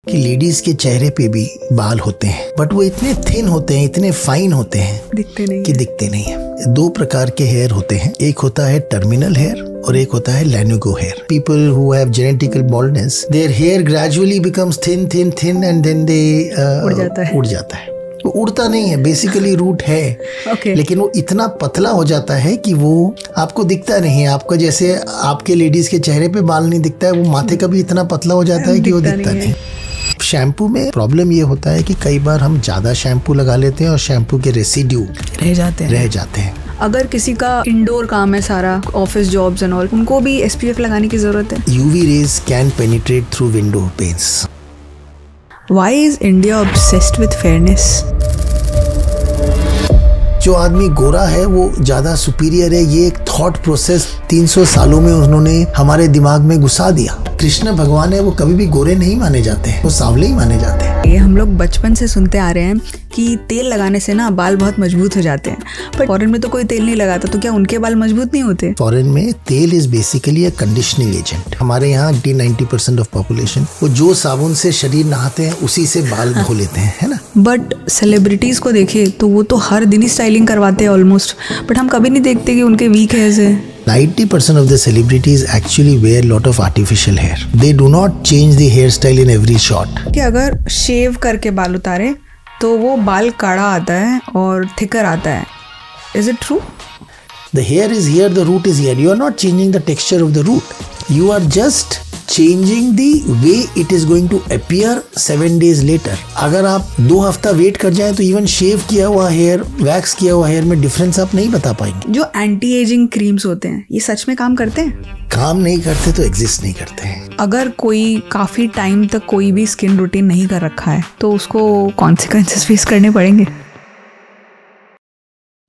कि लेडीज के चेहरे पे भी बाल होते हैं, बट वो इतने थिन होते हैं, इतने फाइन होते हैं, दिखते नहीं है। दो प्रकार के हेयर होते हैं, एक होता है टर्मिनल हेयर और एक होता है lanugo hair. People who have genetical baldness, their hair gradually becomes thin and then they उड़ जाता है। वो उड़ता नहीं है, बेसिकली रूट है, लेकिन वो इतना पतला हो जाता है कि वो आपको दिखता नहीं है। आपका जैसे आपके लेडीज के चेहरे पे बाल नहीं दिखता है, वो माथे का भी इतना पतला हो जाता है कि वो दिखता नहीं। शैम्पू में प्रॉब्लम ये होता है कि कई बार हम ज्यादा शैम्पू लगा लेते हैं और शैम्पू के रेसिड्यू रह जाते हैं। अगर किसी का इंडोर काम है सारा, ऑफिस जॉब्स एंड ऑल, उनको भी SPF लगाने की जरूरत है। UV raise can penetrate through window panes. Why is India obsessed with fairness? जो आदमी गोरा है वो ज्यादा सुपीरियर है, ये एक थॉट प्रोसेस 300 सालों में उन्होंने हमारे दिमाग में घुसा दिया। कृष्ण भगवान है, वो कभी भी गोरे नहीं माने जाते हैं, वो सांवले ही माने जाते हैं। ये हम लोग बचपन से सुनते आ रहे हैं कि तेल लगाने से ना बाल बहुत मजबूत हो जाते हैं, पर फॉरेन में तो कोई तेल नहीं लगाता, तो क्या उनके बाल मजबूत नहीं होते? फॉरेन में तेल is basically a conditioning agent. हमारे यहाँ 80-90% ऑफ पॉपुलेशन वो जो साबुन से शरीर नहाते हैं उसी से बाल धो लेते हैं, है ना। बट सेलिब्रिटीज को देखे तो वो तो हर दिन ही स्टाइलिंग करवाते हैं ऑलमोस्ट, बट हम कभी नहीं देखते कि उनके वीक हेयर्स है। 90% of the celebrities actually wear lot of artificial hair. They do not change the hairstyle in every shot. कि अगर शेव करके बाल उतारे तो वो बाल काड़ा आता है और थिकर आता है। Is it true? The hair is here, the root is here. You are not changing the texture of the root. You are just changing the way it is going to appear 7 days later. अगर आप 2 हफ्ता wait कर जाएं तो even शेव किया हुआ hair, wax किया हुआ हेयर में डिफरेंस आप नहीं बता पाएंगे। जो एंटी एजिंग क्रीम्स होते हैं ये सच में काम करते हैं? काम नहीं करते तो एग्जिस्ट नहीं करते हैं। अगर कोई काफी टाइम तक कोई भी स्किन रूटीन नहीं कर रखा है तो उसको कॉन्सिक्वेंसेस फेस करने पड़ेंगे।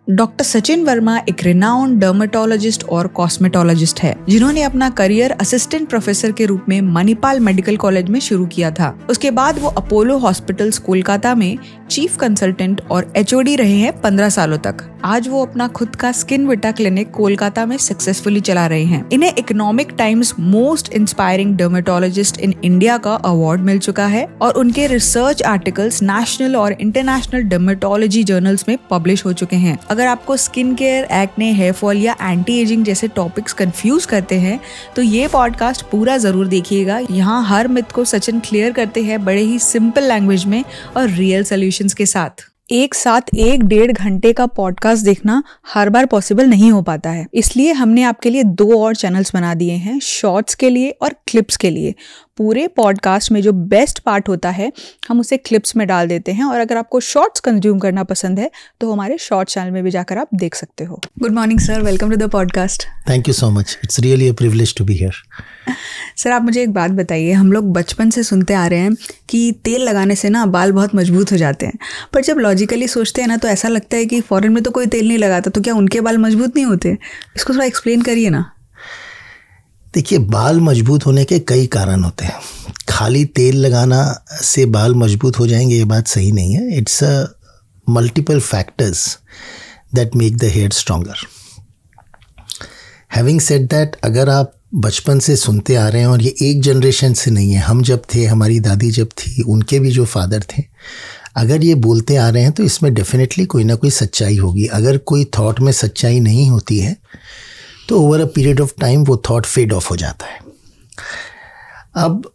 डॉक्टर सचिन वर्मा एक रिनाउंड डर्मेटोलॉजिस्ट और कॉस्मेटोलॉजिस्ट है, जिन्होंने अपना करियर असिस्टेंट प्रोफेसर के रूप में मणिपाल मेडिकल कॉलेज में शुरू किया था। उसके बाद वो अपोलो हॉस्पिटल्स कोलकाता में चीफ कंसल्टेंट और HOD रहे हैं 15 सालों तक। आज वो अपना खुद का स्किन विटा क्लिनिक कोलकाता में सक्सेसफुली चला रहे हैं। इन्हें Economic Times most inspiring dermatologist in India का अवार्ड मिल चुका है और उनके रिसर्च आर्टिकल्स नेशनल और इंटरनेशनल डर्मेटोलॉजी जर्नल्स में पब्लिश हो चुके हैं। अगर आपको skin care, acne, hair fall या एंटी एजिंग जैसे टॉपिक्स कंफ्यूज करते हैं तो ये पॉडकास्ट पूरा जरूर देखिएगा। यहाँ हर मिथ को सचिन क्लियर करते हैं बड़े ही सिंपल लैंग्वेज में और रियल सॉल्यूशंस के साथ। एक साथ 1-1.5 घंटे का पॉडकास्ट देखना हर बार पॉसिबल नहीं हो पाता है, इसलिए हमने आपके लिए 2 और चैनल्स बना दिए हैं, शॉर्ट्स के लिए और क्लिप्स के लिए। पूरे पॉडकास्ट में जो बेस्ट पार्ट होता है हम उसे क्लिप्स में डाल देते हैं, और अगर आपको शॉर्ट्स कंज्यूम करना पसंद है तो हमारे शॉर्ट चैनल में भी जाकर आप देख सकते हो। Good morning sir, welcome to the podcast. Thank you so much, it's really a privilege to be here. Sir आप मुझे एक बात बताइए, हम लोग बचपन से सुनते आ रहे हैं कि तेल लगाने से ना बाल बहुत मजबूत हो जाते हैं, पर जब लॉजिकली सोचते हैं ना तो ऐसा लगता है कि फॉरेन में तो कोई तेल नहीं लगाता, तो क्या उनके बाल मजबूत नहीं होते? इसको थोड़ा एक्सप्लेन करिए ना। देखिए, बाल मजबूत होने के कई कारण होते हैं। खाली तेल लगाना से बाल मजबूत हो जाएंगे ये बात सही नहीं है। It's a multiple factors that make the hair stronger. Having said that, अगर आप बचपन से सुनते आ रहे हैं और ये एक जनरेशन से नहीं है, हम जब थे, हमारी दादी जब थी, उनके भी जो फादर थे, अगर ये बोलते आ रहे हैं तो इसमें डेफिनेटली कोई ना कोई सच्चाई होगी। अगर कोई थॉट में सच्चाई नहीं होती है तो over a period of time वो थॉट फेड ऑफ हो जाता है। अब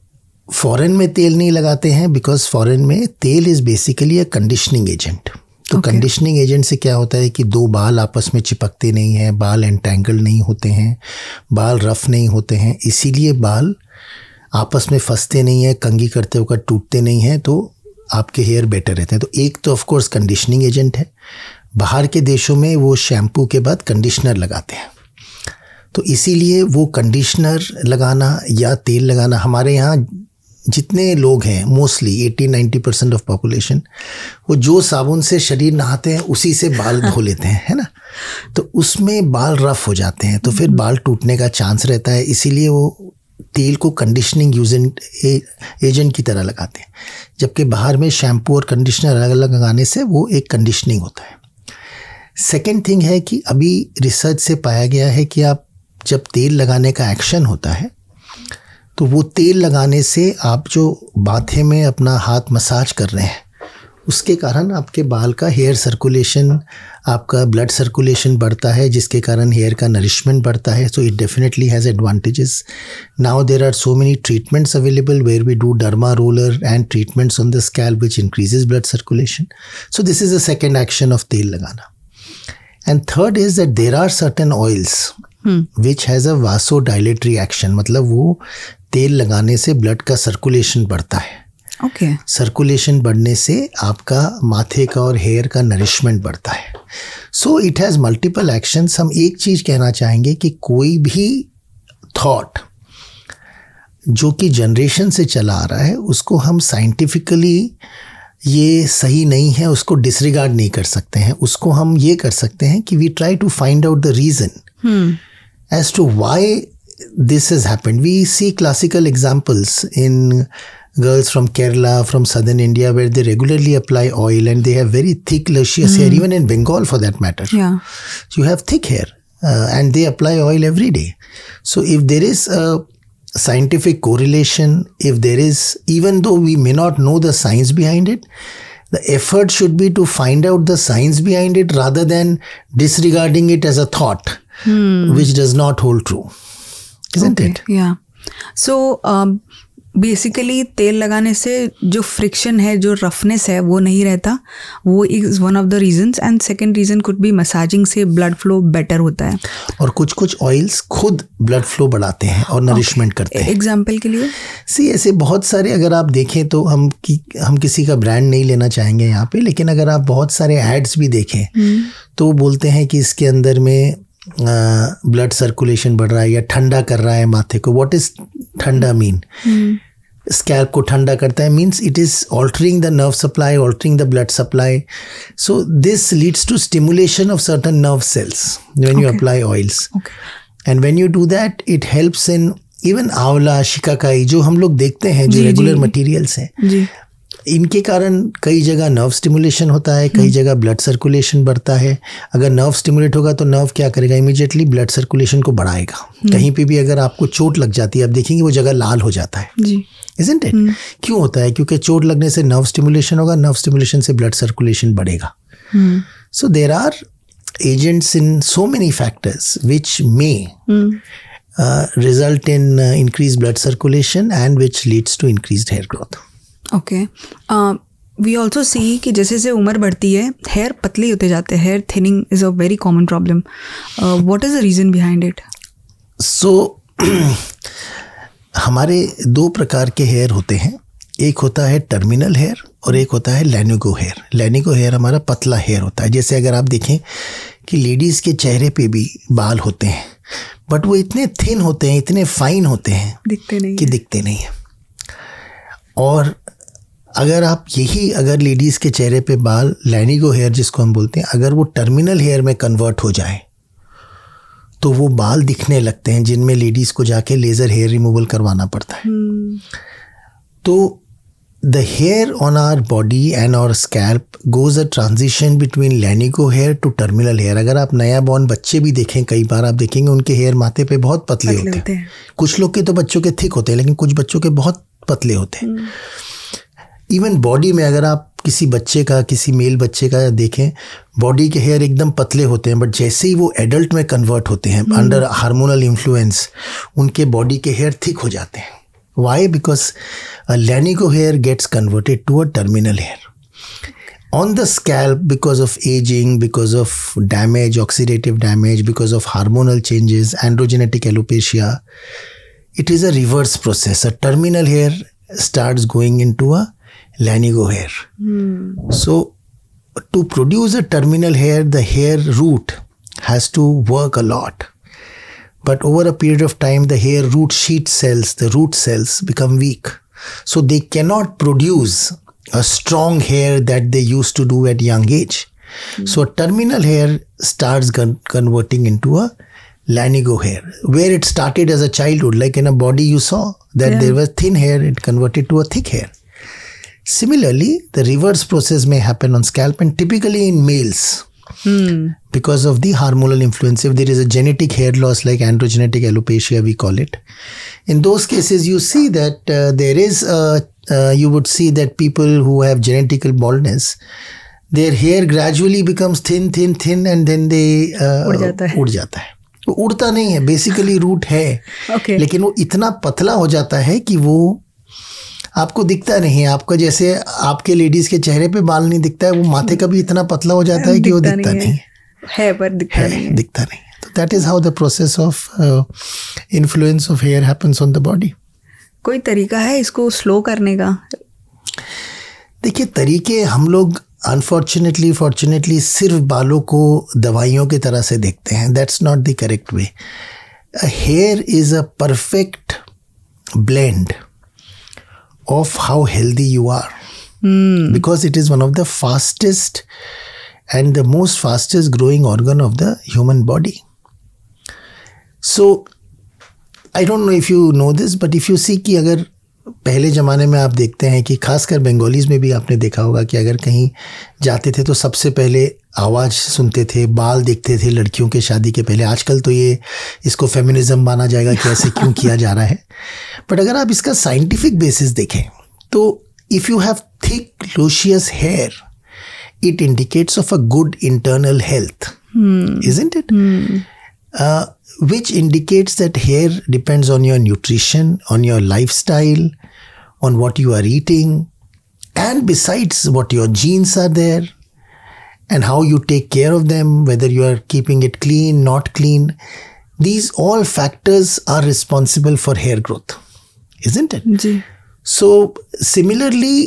फॉरेन में तेल नहीं लगाते हैं बिकॉज फॉरेन में तेल is basically a conditioning agent. तो कंडीशनिंग एजेंट से क्या होता है कि 2 बाल आपस में चिपकते नहीं हैं, बाल एंटेंगल नहीं होते हैं, बाल रफ नहीं होते हैं, इसीलिए बाल आपस में फंसते नहीं हैं, कंघी करते होकर टूटते नहीं हैं, तो आपके हेयर बेटर रहते हैं। तो एक तो ऑफ कोर्स कंडीशनिंग एजेंट है। बाहर के देशों में वो शैम्पू के बाद कंडीशनर लगाते हैं, तो इसीलिए वो कंडीशनर लगाना या तेल लगाना, हमारे यहाँ जितने लोग हैं मोस्टली 80-90% ऑफ पॉपुलेशन, वो जो साबुन से शरीर नहाते हैं उसी से बाल धो लेते हैं, है ना। तो उसमें बाल रफ हो जाते हैं, तो फिर बाल टूटने का चांस रहता है, इसीलिए वो तेल को कंडीशनिंग एजेंट की तरह लगाते हैं। जबकि बाहर में शैम्पू और कंडीशनर अलग अलग लगाने से वो एक कंडीशनिंग होता है। सेकेंड थिंग है कि अभी रिसर्च से पाया गया है कि आप जब तेल लगाने का एक्शन होता है तो वो तेल लगाने से आप जो माथे में अपना हाथ मसाज कर रहे हैं उसके कारण आपके बाल का हेयर सर्कुलेशन, आपका ब्लड सर्कुलेशन बढ़ता है, जिसके कारण हेयर का नरिशमेंट बढ़ता है. So it definitely has advantages. Now there are so many treatments available where we do derma roller and treatments on the scalp which increases blood circulation. So this is the second action of तेल लगाना. And third is that there are certain oils which has a vasodilatory action. मतलब वो तेल लगाने से blood का circulation बढ़ता है. ओके. सर्कुलेशन बढ़ने से आपका माथे का और हेयर का नरिशमेंट बढ़ता है. So it has multiple actions. हम एक चीज़ कहना चाहेंगे कि कोई भी थॉट जो कि जनरेशन से चला आ रहा है उसको हम साइंटिफिकली ये सही नहीं है उसको डिसरिगार्ड नहीं कर सकते हैं. उसको हम ये कर सकते हैं कि we try to find out the reason as to why this has happened. We see classical examples in girls from Kerala, from southern India, where they regularly apply oil and they have very thick, luscious hair, even in Bengal for that matter. Yeah. So you have thick hair and they apply oil every day. So if there is a scientific correlation, if there is, even though we may not know the science behind it, the effort should be to find out the science behind it rather than disregarding it as a thought, which does not hold true. Isn't it? Yeah. So basically तेल लगाने से जो friction है, जो roughness है, वो नहीं रहता. वो is one of the reasons. And second reason could be massaging से ब्लड फ्लो बेटर होता है. और कुछ कुछ ऑयल्स खुद ब्लड फ्लो बढ़ाते हैं और नरिशमेंट करते हैं. एग्जाम्पल के लिए ऐसे बहुत सारे अगर आप देखें तो हम किसी का ब्रांड नहीं लेना चाहेंगे यहाँ पे, लेकिन अगर आप बहुत सारे एड्स भी देखें तो बोलते हैं कि इसके अंदर में ब्लड सर्कुलेशन बढ़ रहा है या ठंडा कर रहा है माथे को. व्हाट इज ठंडा मीन? स्कैल्प को ठंडा करता है, means it is altering the nerve supply, altering the blood supply. So this leads to stimulation of certain nerve cells when you apply oils. And when you do that it helps in even amla, shikakai जो हम लोग देखते हैं जो regular materials हैं, इनके कारण कई जगह नर्व स्टिमुलेशन होता है, कई जगह ब्लड सर्कुलेशन बढ़ता है. अगर नर्व स्टिमुलेट होगा तो नर्व क्या करेगा? इमीडिएटली ब्लड सर्कुलेशन को बढ़ाएगा. कहीं पे भी अगर आपको चोट लग जाती है, आप देखेंगे वो जगह लाल हो जाता है. Isn't it? क्यों होता है? क्योंकि चोट लगने से नर्व स्टिमुलेशन होगा, नर्व स्टिमुलेशन से ब्लड सर्कुलेशन बढ़ेगा. So there are agents in so many factors which may result in increased blood circulation and which leads to increased hair growth. Okay. We also see कि जैसे जैसे उम्र बढ़ती है hair पतले होते जाते हैं. Hair thinning is a very common problem. What is the reason behind it? So हमारे दो प्रकार के हेयर होते हैं. एक होता है टर्मिनल हेयर और एक होता है लैनिगो हेयर. लैनिगो हेयर हमारा पतला हेयर होता है. जैसे अगर आप देखें कि लेडीज़ के चेहरे पे भी बाल होते हैं, बट वो इतने थिन होते हैं, इतने फाइन होते हैं, दिखते नहीं है. और अगर आप अगर लेडीज़ के चेहरे पे बाल लैनिगो हेयर जिसको हम बोलते हैं, अगर वो टर्मिनल हेयर में कन्वर्ट हो जाए तो वो बाल दिखने लगते हैं जिनमें लेडीज़ को जाके लेज़र हेयर रिमूवल करवाना पड़ता है. तो the hair on our body and our scalp goes a transition between lanugo hair to terminal hair. अगर आप नया बॉर्न बच्चे भी देखें, कई बार आप देखेंगे उनके हेयर माथे पे बहुत पतले होते हैं. कुछ लोग के तो बच्चों के थिक होते हैं, लेकिन कुछ बच्चों के बहुत पतले होते हैं. इवन बॉडी में अगर आप किसी बच्चे का, किसी मेल बच्चे का देखें, बॉडी के हेयर एकदम पतले होते हैं, बट जैसे ही वो एडल्ट में कन्वर्ट होते हैं अंडर हार्मोनल इन्फ्लुएंस, उनके बॉडी के हेयर थिक हो जाते हैं. Why? Because lanugo hair gets converted to a terminal hair. On the scalp, because of aging, because of damage, oxidative damage, because of hormonal changes, androgenetic alopecia, it is a reverse process. A terminal hair starts going into a lanigo hair. So to produce a terminal hair, the hair root has to work a lot. But over a period of time, the hair root sheet cells, the root cells become weak. So they cannot produce a strong hair that they used to do at young age. So terminal hair starts converting into a lanigo hair, where it started as a childhood, like in a body you saw that there was thin hair, it converted to a thick hair. Similarly, the reverse process may happen on scalp, and typically in males, because of the hormonal influence. If there is a genetic hair loss like androgenetic alopecia, we call it, in those cases you see that there is you would see that people who have genetical baldness, their hair gradually becomes thin and then they उड़ जाता है. वो उड़ता नहीं है, basically root है, लेकिन वो इतना पतला हो जाता है कि वो आपको दिखता नहीं है. आपका जैसे आपके लेडीज के चेहरे पे बाल नहीं दिखता है, वो माथे का भी इतना पतला हो जाता है कि वो दिखता नहीं है, पर दिखता नहीं. तो that is how the process of influence of hair happens on the body. कोई तरीका है इसको स्लो करने का? देखिए, तरीके हम लोग फॉर्चुनेटली सिर्फ बालों को दवाइयों की तरह से देखते हैं. That's not the correct way. Here is a perfect blend of how healthy you are, because it is one of the fastest and the most fastest growing organ of the human body. So I don't know if you know this, but if you see कि अगर पहले ज़माने में आप देखते हैं कि खासकर बंगालीज़ में भी आपने देखा होगा कि अगर कहीं जाते थे तो सबसे पहले आवाज़ सुनते थे, बाल देखते थे लड़कियों के शादी के पहले. आजकल तो ये इसको फेमिनिज्म माना जाएगा कि ऐसे क्यों किया जा रहा है, बट अगर आप इसका साइंटिफिक बेसिस देखें तो if you have thick luscious hair, it indicates of a good internal health, isn't it? Which indicates that hair depends on your nutrition, on your lifestyle, on what you are eating, and besides what your genes are there and how you take care of them, whether you are keeping it clean, not clean. These all factors are responsible for hair growth, isn't it? जी. So similarly,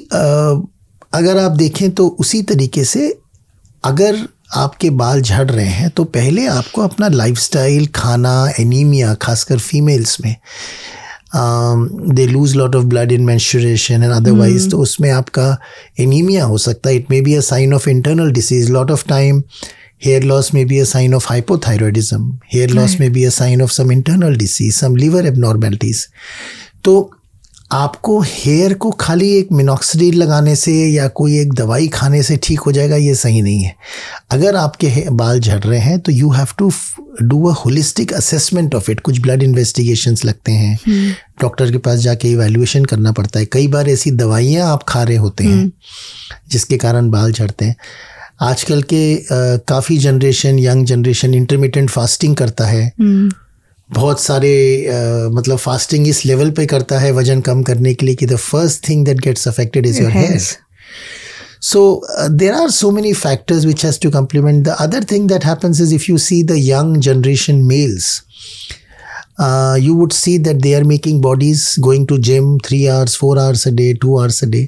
अगर आप देखें तो उसी तरीके से अगर आपके बाल झड़ रहे हैं तो पहले आपको अपना लाइफस्टाइल, खाना, एनीमिया, खासकर फीमेल्स में they lose lot of blood in menstruation and otherwise, तो उसमें आपका एनीमिया हो सकता है. It may be a sign of internal disease. Lot of time hair loss may be a sign of hypothyroidism. Hair loss may be a sign of some internal disease, some liver abnormalities. तो आपको hair को खाली एक minoxidil लगाने से या कोई एक दवाई खाने से ठीक हो जाएगा, ये सही नहीं है. अगर आपके बाल झड़ रहे हैं तो you have to do a holistic assessment of it. कुछ ब्लड इन्वेस्टिगेशंस लगते हैं, डॉक्टर के पास जाके इवैल्यूएशन करना पड़ता है. कई बार ऐसी दवाइयाँ आप खा रहे होते हैं जिसके कारण बाल झड़ते हैं. आजकल के काफ़ी generation, young generation intermittent fasting करता है. बहुत सारे मतलब फास्टिंग इस लेवल पे करता है वजन कम करने के लिए कि the first thing that gets affected is your hair. So there are so many factors which has to complement. The other thing that happens is if you see the young generation males, you would see that they are making bodies, going to gym 3 hours, 4 hours a day, 2 hours a day,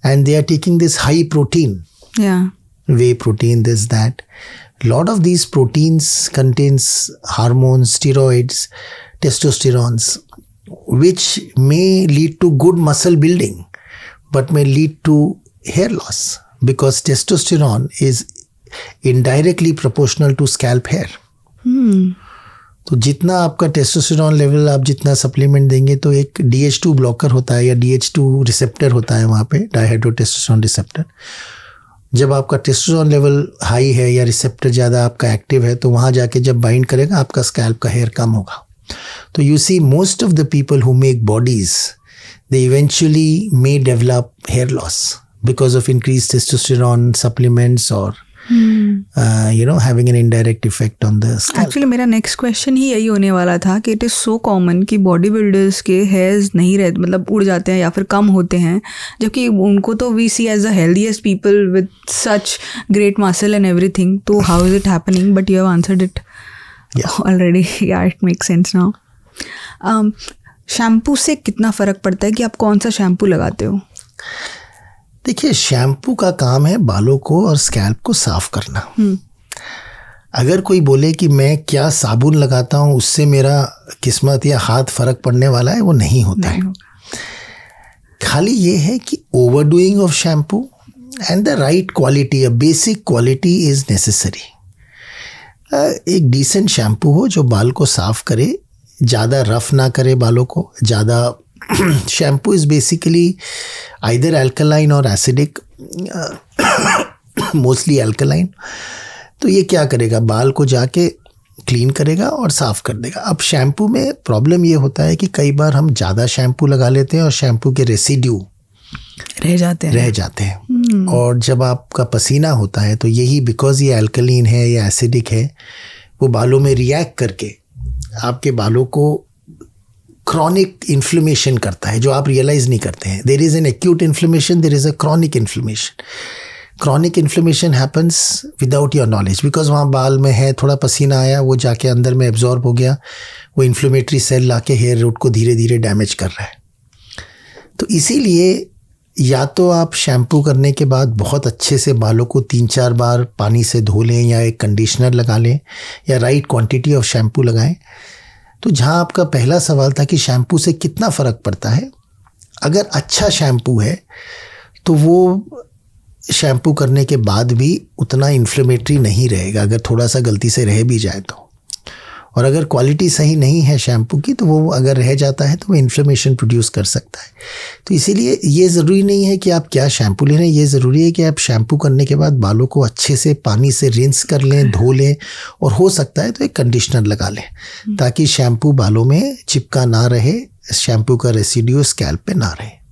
and they are taking this high protein. Yeah. Whey protein, this, that. Lot of these proteins contains hormones, steroids, testosterones, which may lead to good muscle building, but may lead to hair loss because testosterone is indirectly proportional to scalp hair. तो जितना आपका testosterone level आप जितना supplement देंगे तो एक DH2 blocker होता है या DH2 रिसेप्टर होता है वहाँ पे, डाइहाइड्रोटेस्टोस्टेरोन रिसेप्टर. जब आपका टेस्टोस्टेरोन लेवल हाई है या रिसेप्टर ज़्यादा आपका एक्टिव है तो वहाँ जाके जब बाइंड करेगा आपका स्कैल्प का हेयर कम होगा. तो you see most of the people who make bodies they eventually may develop hair loss because of increased testosterone supplements or having an indirect effect on the scalp. Actually मेरा next question ही यही होने वाला था कि it is so common कि body builders के hairs नहीं रहते, मतलब उड़ जाते हैं या फिर कम होते हैं, जबकि उनको तो we see as the healthiest people with such great muscle and everything. तो how is it happening? But you have answered it already. Yeah, it makes sense now. Shampoo से कितना फ़र्क पड़ता है कि आप कौन सा शैम्पू लगाते हो? देखिए, शैम्पू का काम है बालों को और स्कैल्प को साफ करना. अगर कोई बोले कि मैं क्या साबुन लगाता हूँ उससे मेरा किस्मत या हाथ फर्क पड़ने वाला है, वो नहीं होता है. खाली ये है कि overdoing of shampoo and the right quality, a basic quality is necessary. एक डिसेंट शैम्पू हो जो बाल को साफ करे, ज़्यादा रफ ना करे बालों को. ज़्यादा shampoo is basically either alkaline or acidic, mostly alkaline. तो ये क्या करेगा, बाल को जाके क्लीन करेगा और साफ कर देगा। अब शैम्पू में प्रॉब्लम ये होता है कि कई बार हम ज़्यादा शैम्पू लगा लेते हैं और शैम्पू के रेसिड्यू रह जाते हैं। और जब आपका पसीना होता है तो यही, बिकॉज ये अल्कलीन है या एसिडिक है, वो बालों में रिएक्ट करके आपके बालों को क्रॉनिक इन्फ्लेमेशन करता है, जो आप रियलाइज नहीं करते हैं। There is an acute inflammation, there is a chronic inflammation. Chronic inflammation happens without your knowledge, because वहाँ बाल में है, थोड़ा पसीना आया, वो जाके अंदर में एब्जॉर्ब हो गया, वो इन्फ्लेमेटरी सेल लाके हेयर रूट को धीरे धीरे डैमेज कर रहा है। तो इसीलिए या तो आप शैम्पू करने के बाद बहुत अच्छे से बालों को 3-4 बार पानी से धो लें या एक कंडीशनर लगा लें या राइट क्वांटिटी ऑफ शैम्पू लगाएं। तो जहाँ आपका पहला सवाल था कि शैम्पू से कितना फ़र्क पड़ता है, अगर अच्छा शैम्पू है तो वो शैम्पू करने के बाद भी उतना इन्फ्लेमेटरी नहीं रहेगा, अगर थोड़ा सा गलती से रह भी जाए तो। और अगर क्वालिटी सही नहीं है शैम्पू की तो वो अगर रह जाता है तो वो इन्फ्लेमेशन प्रोड्यूस कर सकता है। तो इसीलिए ये ज़रूरी नहीं है कि आप क्या शैम्पू ले रहे हैं, ये ज़रूरी है कि आप शैम्पू करने के बाद बालों को अच्छे से पानी से रिंस कर लें, धो लें, और हो सकता है तो एक कंडीशनर लगा लें ताकि शैम्पू बालों में चिपका ना रहे, शैम्पू का रेसिड्यू स्कैल्प पे ना रहे।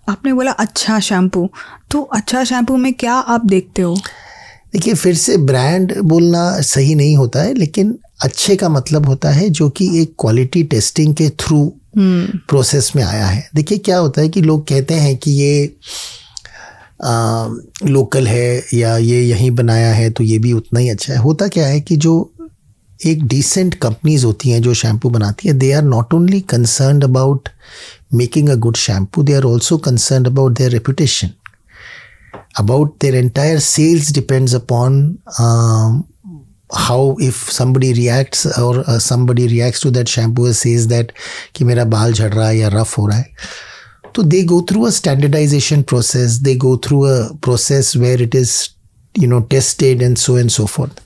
आपने बोला अच्छा शैम्पू, तो अच्छा शैम्पू में क्या आप देखते हो? देखिए, फिर से ब्रांड बोलना सही नहीं होता है, लेकिन अच्छे का मतलब होता है जो कि एक क्वालिटी टेस्टिंग के थ्रू प्रोसेस में आया है। देखिए क्या होता है कि लोग कहते हैं कि ये लोकल है या ये यहीं बनाया है तो ये भी उतना ही अच्छा है। होता क्या है कि जो एक डिसेंट कंपनीज होती हैं जो शैम्पू बनाती है, they are not only concerned about making a good shampoo, they are also concerned about their reputation, about their entire sales depends upon how, if somebody reacts or somebody reacts to that shampoo and says that कि मेरा बाल झड़ रहा है या rough हो रहा है, तो they go through a standardization process, they go through a process where it is tested and so forth.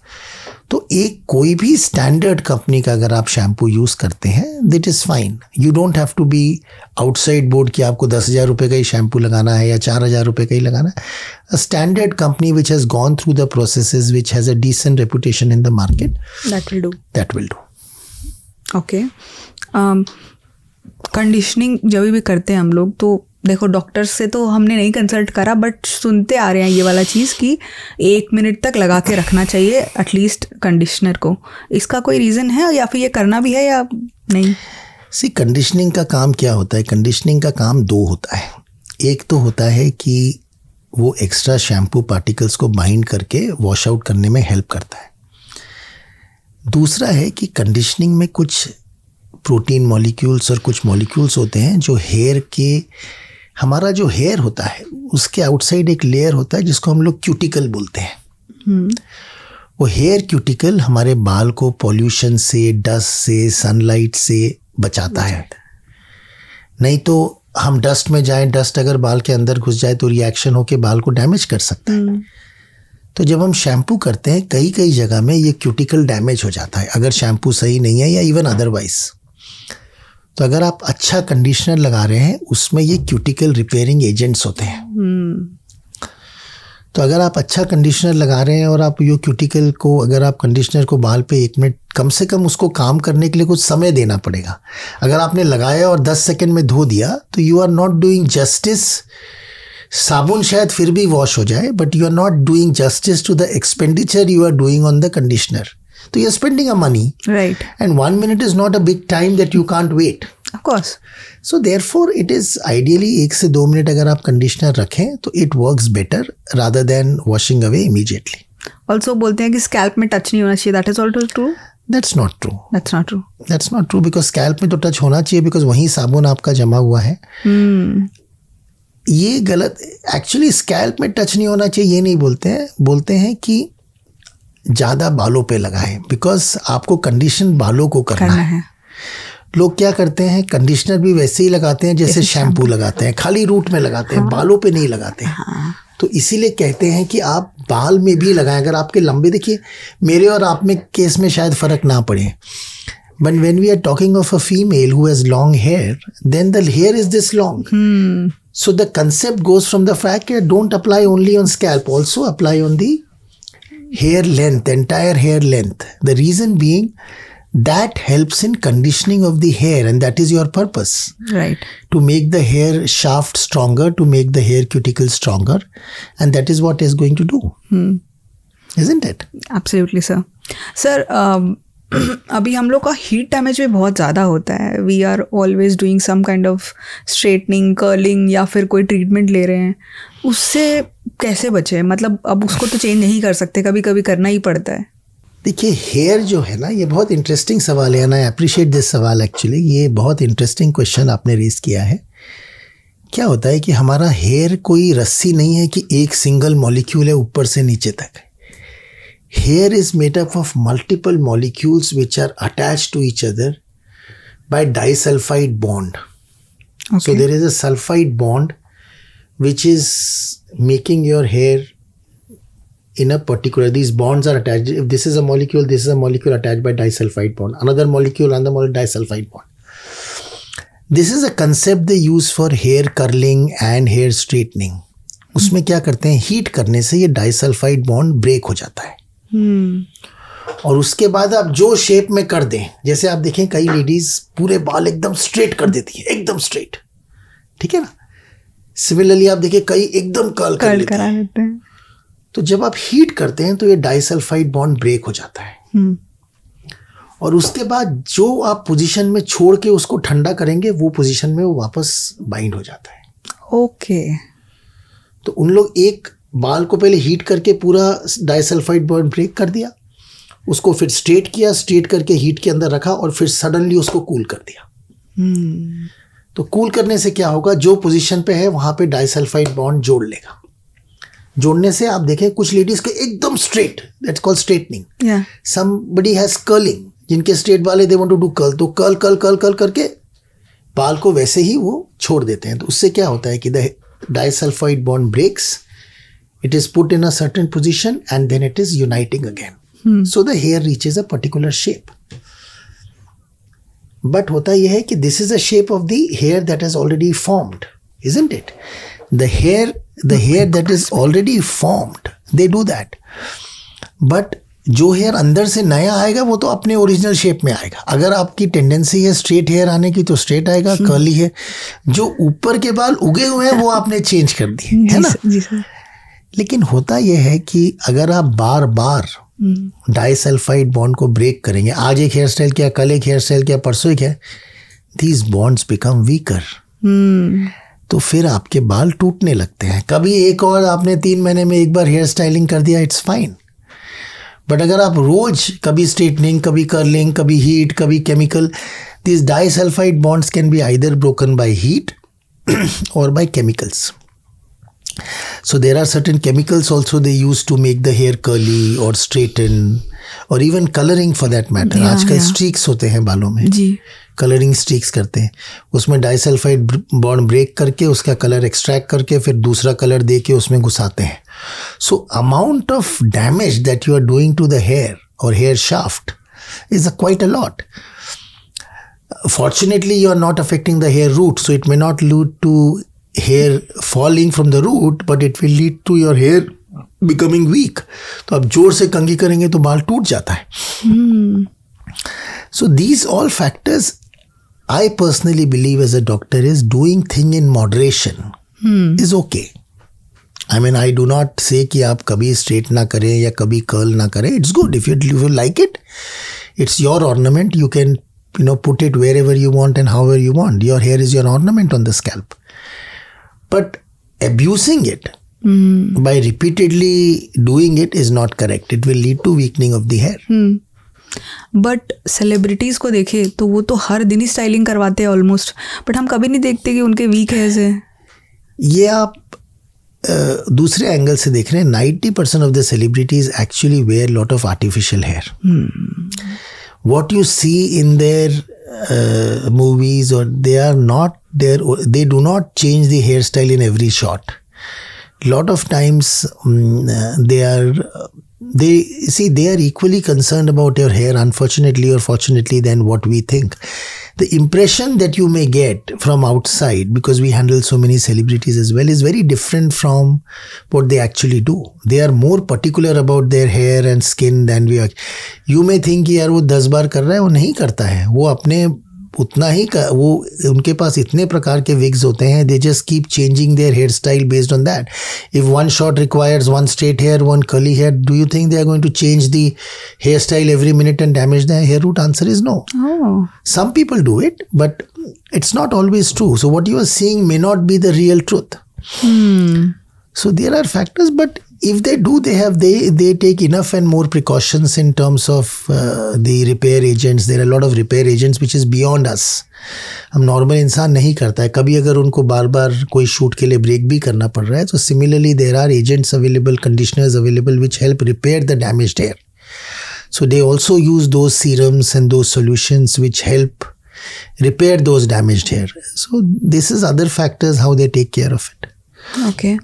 तो एक कोई भी स्टैंडर्ड कंपनी का अगर आप शैम्पू यूज़ करते हैं, that is fine. You don't have to be outside board कि आपको 10,000 रुपये का ही शैम्पू लगाना है या 4,000 रुपये का ही लगाना है। A standard company which has gone through the processes, which has a decent reputation in the market, that will do. Okay, conditioning जब भी करते हैं हम लोग, तो देखो डॉक्टर से तो हमने नहीं कंसल्ट करा, बट सुनते आ रहे हैं ये वाला चीज़ कि 1 मिनट तक लगा के रखना चाहिए एटलीस्ट कंडीशनर को। इसका कोई रीज़न है या फिर ये करना भी है या नहीं? सी, कंडीशनिंग का काम क्या होता है? कंडीशनिंग का काम 2 होता है। एक तो होता है कि वो एक्स्ट्रा शैम्पू पार्टिकल्स को बाइंड करके वॉश आउट करने में हेल्प करता है। दूसरा है कि कंडीशनिंग में कुछ प्रोटीन मॉलिक्यूल्स और कुछ मॉलिक्यूल्स होते हैं जो हेयर के, हमारा जो हेयर होता है उसके आउटसाइड एक लेयर होता है जिसको हम लोग क्यूटिकल बोलते हैं। वो हेयर क्यूटिकल हमारे बाल को पॉल्यूशन से, डस्ट से, सनलाइट से बचाता है। नहीं तो हम डस्ट में जाएं, डस्ट अगर बाल के अंदर घुस जाए तो रिएक्शन होके बाल को डैमेज कर सकता है। तो जब हम शैम्पू करते हैं, कई कई जगह में ये क्यूटिकल डैमेज हो जाता है अगर शैम्पू सही नहीं है या इवन अदरवाइज। तो अगर आप अच्छा कंडीशनर लगा रहे हैं, उसमें ये क्यूटिकल रिपेयरिंग एजेंट्स होते हैं। तो अगर आप अच्छा कंडीशनर लगा रहे हैं और आप ये क्यूटिकल को, अगर आप कंडीशनर को बाल पे 1 मिनट, कम से कम उसको काम करने के लिए कुछ समय देना पड़ेगा। अगर आपने लगाया और 10 सेकंड में धो दिया तो you are not doing justice. साबुन शायद फिर भी वॉश हो जाए, but you are not doing justice to the expenditure you are doing on the conditioner. So you're spending a money, right? And 1 minute is not a big time that you can't wait. Of course. So therefore, it is ideally 1 से 2 minute अगर आप conditioner रखें तो it works better rather than washing away immediately. Also बोलते हैं कि scalp में touch नहीं होना चाहिए. That is also true? That's not true. That's not true. That's not true because scalp में तो टच होना चाहिए because वहीं साबुन आपका जमा हुआ है. ये गलत. एक्चुअली स्कैल्प में टच नहीं होना चाहिए ये नहीं बोलते हैं. बोलते हैं कि ज़्यादा बालों पे लगाएं बिकॉज आपको कंडीशन बालों को करना है. लोग क्या करते हैं, कंडीशनर भी वैसे ही लगाते हैं जैसे शैम्पू लगाते हैं, खाली रूट में लगाते हैं, बालों पे नहीं लगाते हैं. तो इसीलिए कहते हैं कि आप बाल में भी लगाएं. अगर आपके लंबे, देखिए मेरे और आप में केस में शायद फ़र्क ना पड़े, but when we are talking of a female who has long hair, then the hair is this long. So the concept goes from the fact that don't apply only on scalp, also apply on the hair length, entire hair length. The reason being that helps in conditioning of the hair, and that is your purpose. Right. To make the hair shaft stronger, to make the hair cuticle stronger, and that is what is going to do. Isn't it? Absolutely, sir. Sir, अभी हम लोग का heat damage भी बहुत ज़्यादा होता है. We are always doing some kind of straightening, curling या फिर कोई ट्रीटमेंट ले रहे हैं. उससे कैसे बचे? मतलब अब उसको तो चेंज नहीं कर सकते, कभी कभी करना ही पड़ता है. देखिए, हेयर जो है ना, ये बहुत इंटरेस्टिंग सवाल है. एंड आई अप्रिशिएट दिस सवाल. एक्चुअली ये बहुत इंटरेस्टिंग क्वेश्चन आपने रेज किया है. क्या होता है कि हमारा हेयर कोई रस्सी नहीं है कि एक सिंगल मॉलिक्यूल है ऊपर से नीचे तक. Hair is made up of multiple molecules which are attached to each other by disulfide bond. Okay. So there is a sulfide bond which is making your hair in a particular, these bonds are attached. If this is a molecule, this is a molecule attached by disulfide bond. Another molecule, disulfide bond. This is a concept they use for hair curling and hair straightening. उसमें क्या करते हैं, heat करने से ये disulphide bond break हो जाता है. और उसके बाद आप जो शेप में कर दें, जैसे आप देखें कई लेडीज पूरे बाल एकदम स्ट्रेट कर देती है, एकदम स्ट्रेट, ठीक है ना. सिमिलरली आप देखिए कई एकदम कर्ल कर लेते हैं. तो जब आप हीट करते हैं तो ये डाइसल्फाइड बॉन्ड ब्रेक हो जाता है. और उसके बाद जो आप पोजीशन में छोड़ के उसको ठंडा करेंगे, वो पोजीशन में वो वापस बाइंड हो जाता है. ओके. तो उन लोग एक बाल को पहले हीट करके पूरा डाइसल्फाइड बॉन्ड ब्रेक कर दिया, उसको फिर स्ट्रेट किया, स्ट्रेट करके हीट के अंदर रखा और फिर सडनली उसको कूल कर दिया. तो कूल करने से क्या होगा, जो पोजीशन पे है वहां पे डाइसल्फाइड बॉन्ड जोड़ लेगा. जोड़ने से आप देखें कुछ लेडीज के एकदम straight, that's called straightening. Somebody has curling, जिनके स्ट्रेट वाले they want to do curl, तो कर्ल कर्ल कर्ल कर्ल करके बाल को वैसे ही वो छोड़ देते हैं. तो उससे क्या होता है कि the disulphide bond breaks, it is put in a certain position and then it is uniting again. So the hair reaches a particular shape. But होता यह है कि this is a shape of the hair that has already formed, isn't it? The hair that is already formed, they do that. But जो hair अंदर से नया आएगा वो तो अपने ओरिजिनल शेप में आएगा. अगर आपकी टेंडेंसी है स्ट्रेट हेयर आने की तो स्ट्रेट आएगा, कर्ली है. जो ऊपर के बाल उगे हुए हैं वो आपने चेंज कर दिए, है ना. जी सर. लेकिन होता यह है कि अगर आप बार बार डाइसल्फाइड बॉन्ड को ब्रेक करेंगे, आज एक हेयर स्टाइल किया, कल एक हेयर स्टाइल किया, परसों एक है, दीज बॉन्ड्स बिकम वीकर. तो फिर आपके बाल टूटने लगते हैं. कभी एक और आपने 3 महीने में एक बार हेयर स्टाइलिंग कर दिया, इट्स फाइन. बट अगर आप रोज कभी स्ट्रेटनिंग, कभी कर्लिंग, कभी हीट, कभी chemical, these disulphide bonds can be either broken by heat और by chemicals. So there are certain chemicals also they use to make the hair curly or straighten or even coloring for that matter. आजकल streaks होते हैं बालों में, जी, colouring streaks करते हैं. उसमें disulphide bond break करके उसका कलर एक्सट्रैक्ट करके फिर दूसरा कलर दे के उसमें घुसाते हैं. So amount of damage that you are doing to the hair or hair shaft is quite a lot. Fortunately you are not affecting the hair root, so it may not lead to hair falling from the root, but it will lead to your hair becoming weak. तो आप जोर से कंघी करेंगे तो बाल टूट जाता है. So these all factors, I personally believe as a doctor, is doing thing in moderation is okay. I mean, I do not say कि आप कभी straight ना करें या कभी curl ना करें. It's good if you like it. It's your ornament. You can put it wherever you want and however you want. Your hair is your ornament on the scalp. But abusing it by repeatedly doing it is not correct. It will lead to weakening of the hair. But celebrities को देखे तो वो तो हर दिन ही styling करवाते हैं almost, but हम कभी नहीं देखते कि उनके वीक हेयर्स हैं. ये आप दूसरे एंगल से देख रहे हैं. 90% of the celebrities actually wear lot of artificial hair. What you see in their movies, or they are not there, they do not change the hairstyle in every shot. Lot of times they are equally concerned about your hair, unfortunately or fortunately, than what we think. the impression that you may get from outside, because we handle so many celebrities as well, is very different from what they actually do. They are more particular about their hair and skin than we are. You may think कि यार वो 10 बार कर रहा है, वो नहीं करता है. वो अपने उतना ही वो उनके पास इतने प्रकार के wigs होते हैं. They just keep changing their hairstyle based on that. If one shot requires one straight hair, one curly hair, do you think they are going to change the hairstyle every minute and damage the hair root? Answer is no. Oh. Some people do it, but it's not always true. So what you are seeing may not be the real truth. So there are factors, but if they do, they take enough and more precautions in terms of the repair agents. There are a lot of repair agents which is beyond us. हम normal इंसान नहीं करता है. कभी अगर उनको बार बार कोई shoot के लिए ब्रेक भी करना पड़ रहा है, तो similarly there are agents available, conditioners available which help repair the damaged hair. So they also use those serums and those solutions which help repair those damaged hair. So this is other factors how they take care of it. Okay.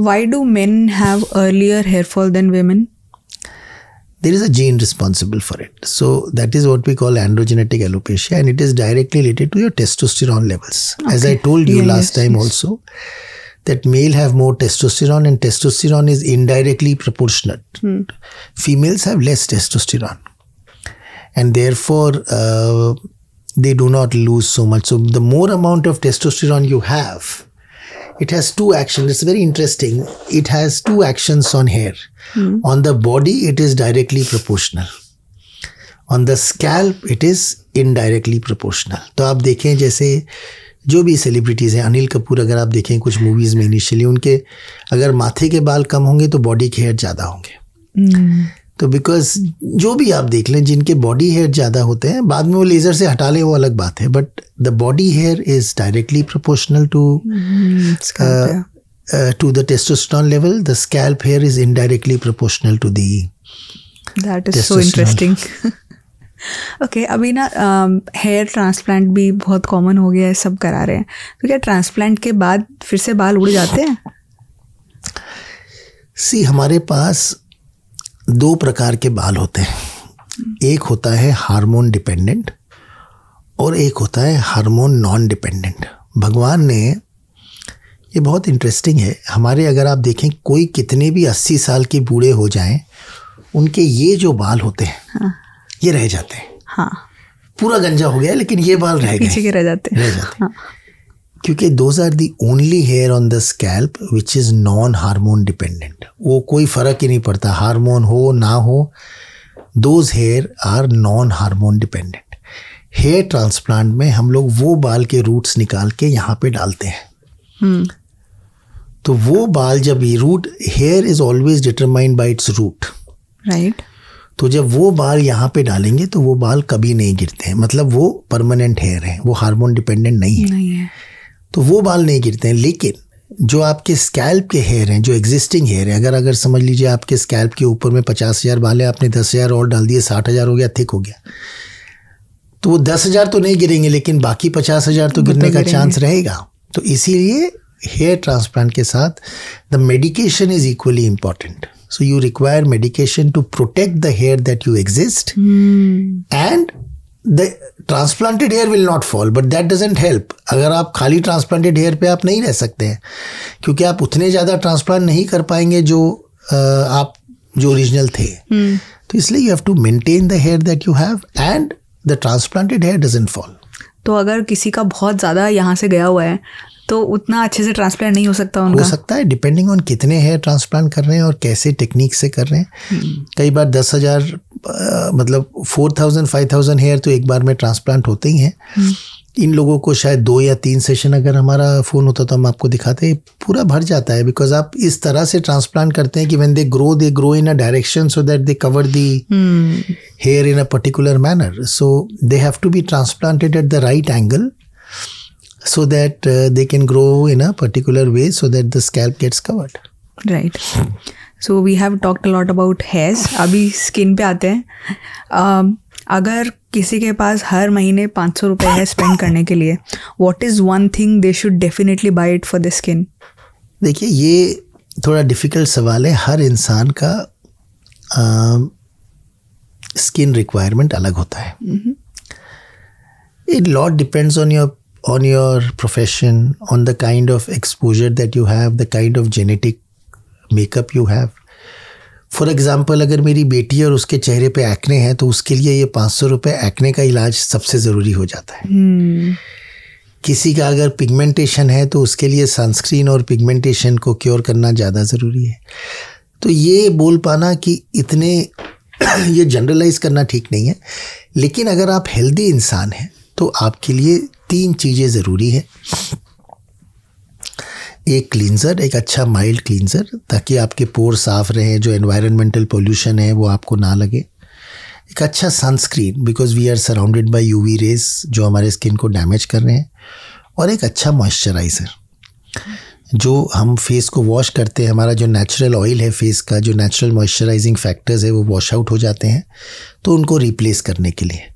Why do men have earlier hair fall than women? There is a gene responsible for it. So that is what we call androgenetic alopecia, and it is directly related to your testosterone levels. Okay. As I told you last time also, that male have more testosterone, and testosterone is indirectly proportionate. Females have less testosterone, and therefore they do not lose so much. So the more amount of testosterone you have, it has two actions. It's very interesting. It has two actions on hair. On the body, it is directly proportional. On the scalp, it is indirectly proportional. तो आप देखें जैसे जो भी celebrities हैं, अनिल कपूर अगर आप देखें कुछ मूवीज़ में इनिशियली, उनके अगर माथे के बाल कम होंगे तो बॉडी के हेयर ज़्यादा होंगे. तो बिकॉज जो भी आप देख लें, जिनके बॉडी हेयर ज़्यादा होते हैं, बाद में वो लेज़र से हटा लें वो अलग बात है, but the body here is directly proportional to the testosterone level. The scalp hair is indirectly proportional to the That is so interesting. Okay, अभी ना हेयर ट्रांसप्लांट भी बहुत कॉमन हो गया है, सब करा रहे हैं. तो क्या ट्रांसप्लांट के बाद फिर से बाल उड़ जाते हैं? सी, हमारे पास दो प्रकार के बाल होते हैं. एक होता है हार्मोन डिपेंडेंट और एक होता है हार्मोन नॉन डिपेंडेंट. भगवान ने, ये बहुत इंटरेस्टिंग है, हमारे अगर आप देखें कोई कितने भी 80 साल के बूढ़े हो जाएं, उनके ये जो बाल होते हैं ये रह जाते हैं. हाँ, पूरा गंजा हो गया लेकिन ये बाल रह गए, पीछे के रह जाते हैं. हाँ. क्योंकि those are the only hair on the scalp which is non hormone dependent. वो कोई फ़र्क ही नहीं पड़ता, हार्मोन हो ना हो, those hair are non hormone dependent. Hair transplant में हम लोग वो बाल के रूट्स निकाल के यहाँ पे डालते हैं. तो वो बाल जब ये root, hair is always determined by its root, right. तो जब वो बाल यहाँ पे डालेंगे तो वो बाल कभी नहीं गिरते हैं. मतलब वो परमानेंट हेयर है, वो हार्मोन डिपेंडेंट नहीं है. तो वो बाल नहीं गिरते हैं. लेकिन जो आपके स्कैल्प के हेयर हैं, जो एग्जिस्टिंग हेयर है, अगर समझ लीजिए आपके स्कैल्प के ऊपर में 50,000 बाल है, आपने 10,000 और डाल दिए, 60,000 हो गया, थिक हो गया, तो वो 10,000 तो नहीं गिरेंगे लेकिन बाकी 50,000 तो गिरने का चांस रहेगा. तो इसीलिए हेयर ट्रांसप्लांट के साथ the medication is equally important. So you require medication to protect the hair that you exist, and the transplanted hair will not fall, but that doesn't help. अगर आप खाली transplanted hair पे आप नहीं रह सकते हैं, क्योंकि आप उतने ज़्यादा transplant नहीं कर पाएंगे जो आप जो ओरिजिनल थे. तो इसलिए you have to maintain the hair that you have, and the transplanted hair doesn't fall. तो अगर किसी का बहुत ज़्यादा यहाँ से गया हुआ है तो उतना अच्छे से ट्रांसप्लांट नहीं हो सकता उनका? हो सकता है, डिपेंडिंग ऑन कितने हेयर ट्रांसप्लांट कर रहे हैं और कैसे टेक्निक से कर रहे हैं. कई बार 10,000 मतलब 4,000 5,000 हेयर तो एक बार में ट्रांसप्लांट होते ही हैं. इन लोगों को शायद 2 या 3 सेशन अगर हमारा फ़ोन होता तो हम आपको दिखाते, पूरा भर जाता है. बिकॉज आप इस तरह से ट्रांसप्लांट करते हैं कि when they grow in a direction so that they cover the hair in a particular manner. So they have to be transplanted at the right angle so that they can grow in a particular way so that the scalp gets covered. Right. So we have talked a lot about hairs. अभी skin पे आते हैं. अगर किसी के पास हर महीने 500 रुपये है स्पेंड करने के लिए, what is one thing they should definitely buy it for the skin? देखिए, ये थोड़ा डिफ़िकल्ट सवाल है. हर इंसान का स्किन रिक्वायरमेंट अलग होता है. It lot depends on your profession, on the kind of exposure that you have, the kind of genetic makeup you have. For example, अगर मेरी बेटी है और उसके चेहरे पे एक्ने है तो उसके लिए ये 500 रुपये एक्ने का इलाज सबसे ज़रूरी हो जाता है. किसी का अगर पिगमेंटेशन है तो उसके लिए सनस्क्रीन और पिगमेंटेशन को क्योर करना ज़्यादा ज़रूरी है. तो ये बोल पाना कि इतने ये जनरलाइज करना ठीक नहीं है. लेकिन अगर आप हेल्दी इंसान हैं तो आपके लिए 3 चीज़ें ज़रूरी है. एक क्लींजर, एक अच्छा माइल्ड क्लींजर, ताकि आपके पोर साफ रहें, जो एनवायरनमेंटल पोल्यूशन है वो आपको ना लगे. एक अच्छा sunscreen, because we are surrounded by UV rays जो हमारे स्किन को डैमेज कर रहे हैं. और एक अच्छा मॉइस्चराइज़र. जो हम फेस को वॉश करते हैं, हमारा जो नेचुरल ऑयल है फेस का, जो नेचुरल मॉइस्चराइजिंग फैक्टर्स है वो वॉश आउट हो जाते हैं, तो उनको रिप्लेस करने के लिए.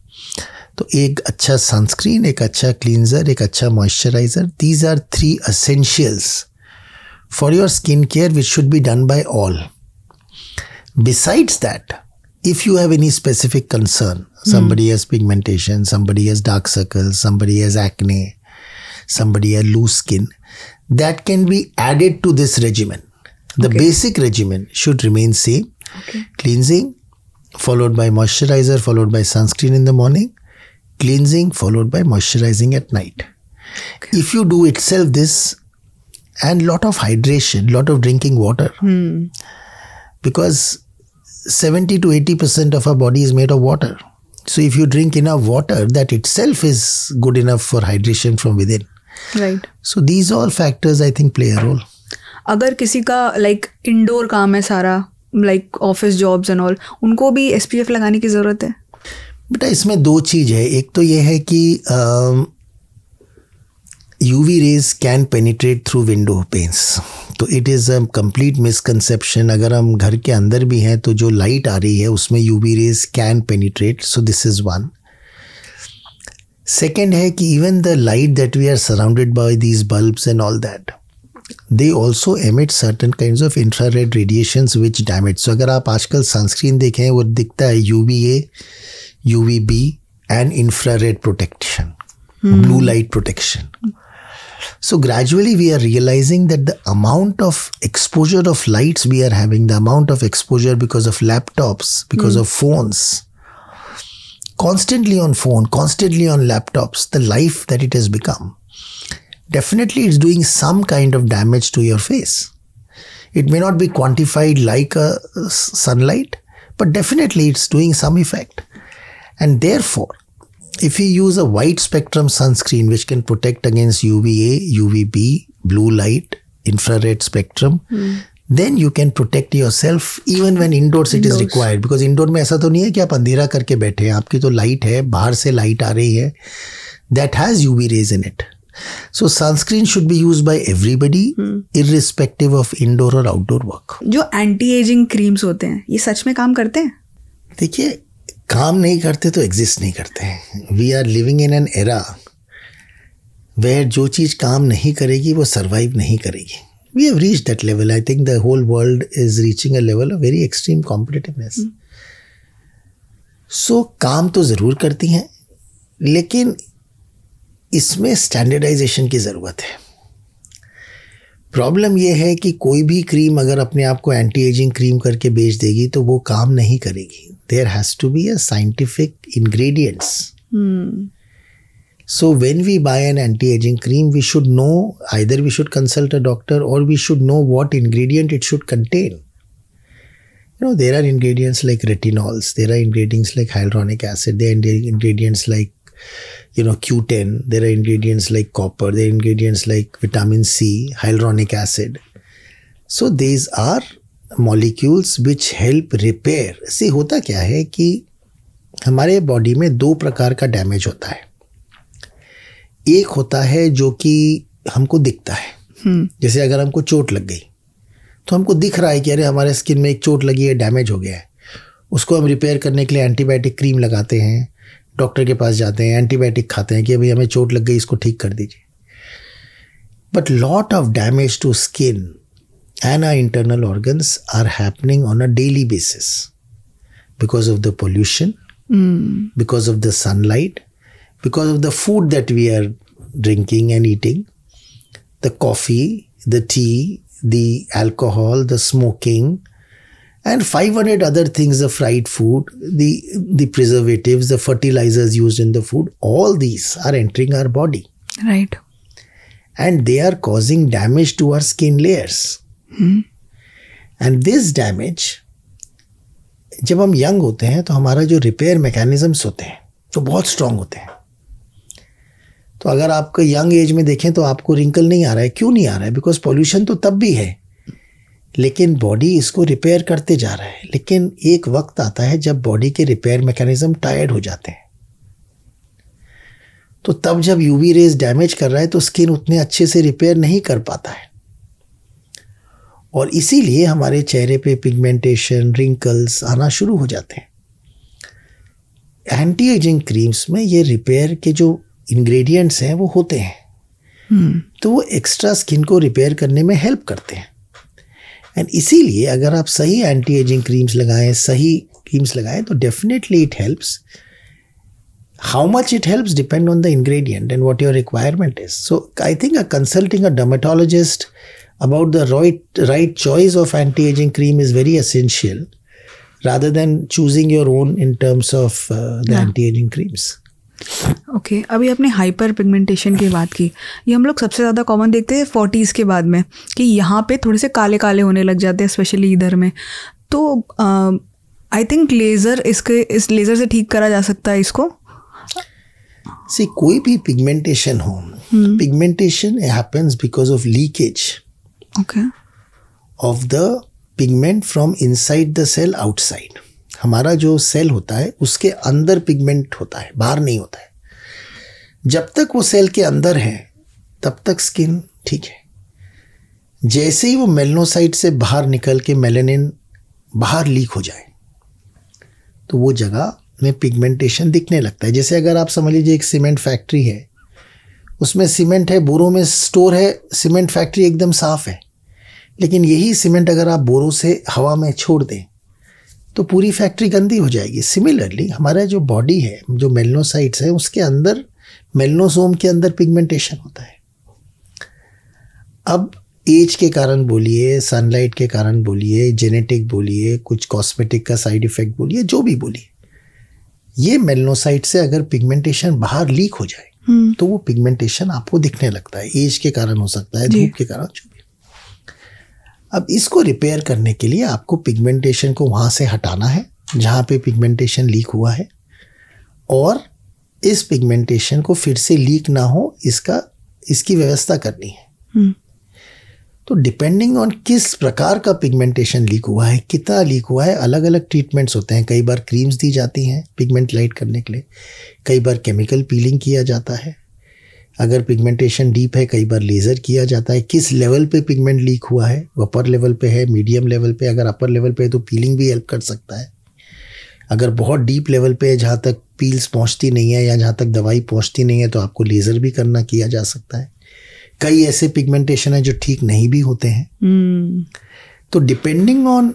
तो एक अच्छा सनस्क्रीन, एक अच्छा क्लींजर, एक अच्छा moisturiser, these are 3 essentials for your skin care which should be done by all. Besides that, if you have any specific concern, somebody has pigmentation, somebody has dark circles, somebody has acne, somebody has loose skin, that can be added to this regimen. The basic regimen should remain same. Cleansing followed by moisturizer followed by sunscreen in the morning. Cleansing followed by moisturizing at night. If you do itself this, and lot of hydration, lot of drinking water, because 70 to 80% of our body is made of water. So if you drink enough water, that itself is good enough for hydration from within. Right. So these all factors I think play a role. अगर किसी का like indoor काम है सारा, like office jobs and all, उनको भी SPF लगाने की ज़रूरत है? बेटा इसमें 2 चीज़ है. एक तो ये है कि UV rays can penetrate through window panes. तो it is a complete misconception. अगर हम घर के अंदर भी हैं तो जो लाइट आ रही है उसमें UV rays can penetrate. So this is one. Second है कि even the light that we are surrounded by these bulbs and all that, they also emit certain kinds of infrared radiations which damage. So अगर आप आजकल sunscreen देखें वो दिखता है UVA, UVB and infrared protection, blue light protection. So gradually we are realizing that the amount of exposure of lights we are having, the amount of exposure because of laptops, because of phones, constantly on phone, constantly on laptops, the life that it has become, definitely it's doing some kind of damage to your face. It may not be quantified like a sunlight, but definitely it's doing some effect. And therefore, if you use a wide spectrum sunscreen which can protect against UVA, UVB, blue light, infrared spectrum, then you can protect yourself even when indoors it is required. Because indoor में ऐसा तो नहीं है कि आप अंधेरा करके बैठे हैं, आपकी तो लाइट है, बाहर से लाइट आ रही है, that has UV rays in it. So sunscreen should be used by everybody, irrespective of indoor or outdoor work. जो anti-aging creams होते हैं, ये सच में काम करते हैं? देखिए, काम नहीं करते तो एग्जिस्ट नहीं करते हैं. We are living in an era where जो चीज़ काम नहीं करेगी वो सर्वाइव नहीं करेगी. We have reached that level. I think the whole world is reaching a level of very extreme competitiveness. So काम तो ज़रूर करती हैं, लेकिन इसमें स्टैंडर्डाइजेशन की ज़रूरत है. प्रॉब्लम यह है कि कोई भी क्रीम अगर अपने आप को एंटी एजिंग क्रीम करके बेच देगी तो वो काम नहीं करेगी. There has to be a scientific ingredients. So when we buy an anti-aging cream, we should know, either we should consult a doctor or we should know what ingredient it should contain. You know, there are ingredients like retinols, there are ingredients like hyaluronic acid, there are ingredients like, Q10, there are ingredients like copper, there are ingredients like vitamin C, hyaluronic acid. So these are molecules which help repair. See, होता क्या है कि हमारे body में 2 प्रकार का damage होता है. एक होता है जो कि हमको दिखता है. जैसे अगर हमको चोट लग गई तो हमको दिख रहा है कि अरे हमारे स्किन में एक चोट लगी है, डैमेज हो गया है. उसको हम रिपेयर करने के लिए एंटीबायोटिक क्रीम लगाते हैं, डॉक्टर के पास जाते हैं, एंटीबायोटिक खाते हैं कि अभी हमें चोट लग गई, इसको ठीक कर दीजिए. But lot of damage to skin and our internal organs are happening on a daily basis because of the pollution, because of the sunlight, because of the food that we are drinking and eating, the coffee, the tea, the alcohol, the smoking, and 500 other things, the fried food, the preservatives, the fertilizers used in the food, all these are entering our body. Right. And they are causing damage to our skin layers. And this damage, जब हम young होते हैं तो हमारा जो repair mechanisms होते हैं तो बहुत स्ट्रांग होते हैं. तो अगर आपको यंग एज में देखें तो आपको रिंकल नहीं आ रहा है. क्यों नहीं आ रहा है? बिकॉज पॉल्यूशन तो तब भी है, लेकिन बॉडी इसको रिपेयर करते जा रहा है. लेकिन एक वक्त आता है जब बॉडी के रिपेयर मैकेनिज्म टायर्ड हो जाते हैं. तो तब जब यूवी रेज डैमेज कर रहा है तो स्किन उतने अच्छे से रिपेयर नहीं कर पाता है, और इसीलिए हमारे चेहरे पे पिगमेंटेशन, रिंकल्स आना शुरू हो जाते हैं. एंटी एजिंग क्रीम्स में ये रिपेयर के जो इंग्रेडिएंट्स हैं वो होते हैं. तो वो एक्स्ट्रा स्किन को रिपेयर करने में हेल्प करते हैं. एंड इसीलिए अगर आप सही एंटी एजिंग क्रीम्स लगाएं, सही क्रीम्स लगाएं, तो definitely it helps. How much it helps depend on the ingredient and what your requirement is. So I think consulting a dermatologist about the right choice of anti-aging cream is very essential, rather than choosing your own in terms of the anti-aging creams. Okay, अभी आपने hyper pigmentation की बात की. ये हम लोग सबसे ज़्यादा कॉमन देखते हैं 40s के बाद में, कि यहाँ पे थोड़े से काले काले होने लग जाते हैं, स्पेशली इधर में. तो आई थिंक इस लेज़र से ठीक करा जा सकता है इसको. See, कोई भी पिगमेंटेशन हो, pigmentation happens because of leakage of the pigment from inside the cell outside. हमारा जो सेल होता है उसके अंदर पिगमेंट होता है, बाहर नहीं होता है. जब तक वो सेल के अंदर है तब तक स्किन ठीक है. जैसे ही वो मेलनोसाइट से बाहर निकल के मेलानिन बाहर लीक हो जाए तो वो जगह में पिगमेंटेशन दिखने लगता है. जैसे अगर आप समझ लीजिए एक सीमेंट फैक्ट्री है, उसमें सीमेंट है, बोरों में स्टोर है, सीमेंट फैक्ट्री एकदम साफ है, लेकिन यही सीमेंट अगर आप बोरों से हवा में छोड़ दें तो पूरी फैक्ट्री गंदी हो जाएगी. सिमिलरली हमारा जो बॉडी है, जो मेलनोसाइट्स है, उसके अंदर मेलनोसोम के अंदर पिगमेंटेशन होता है. अब एज के कारण बोलिए, सनलाइट के कारण बोलिए, जेनेटिक बोलिए, कुछ कॉस्मेटिक का साइड इफेक्ट बोलिए, जो भी बोलिए, ये मेलनोसाइट से अगर पिगमेंटेशन बाहर लीक हो जाए तो वो पिगमेंटेशन आपको दिखने लगता है. एज के कारण हो सकता है, धूप के कारण, जो भी. अब इसको रिपेयर करने के लिए आपको पिगमेंटेशन को वहाँ से हटाना है जहाँ पे पिगमेंटेशन लीक हुआ है, और इस पिगमेंटेशन को फिर से लीक ना हो इसकी व्यवस्था करनी है. तो डिपेंडिंग ऑन किस प्रकार का पिगमेंटेशन लीक हुआ है, कितना लीक हुआ है, अलग अलग ट्रीटमेंट्स होते हैं. कई बार क्रीम्स दी जाती हैं पिगमेंट लाइट करने के लिए, कई बार केमिकल पीलिंग किया जाता है. अगर पिगमेंटेशन डीप है कई बार लेज़र किया जाता है. किस लेवल पे पिगमेंट लीक हुआ है, अपर लेवल पे है, मीडियम लेवल पे. अगर अपर लेवल पे है तो पीलिंग भी हेल्प कर सकता है. अगर बहुत डीप लेवल पे है, जहाँ तक पील्स पहुँचती नहीं है या जहाँ तक दवाई पहुँचती नहीं है, तो आपको लेज़र भी किया जा सकता है. कई ऐसे पिगमेंटेशन है जो ठीक नहीं भी होते हैं. तो डिपेंडिंग ऑन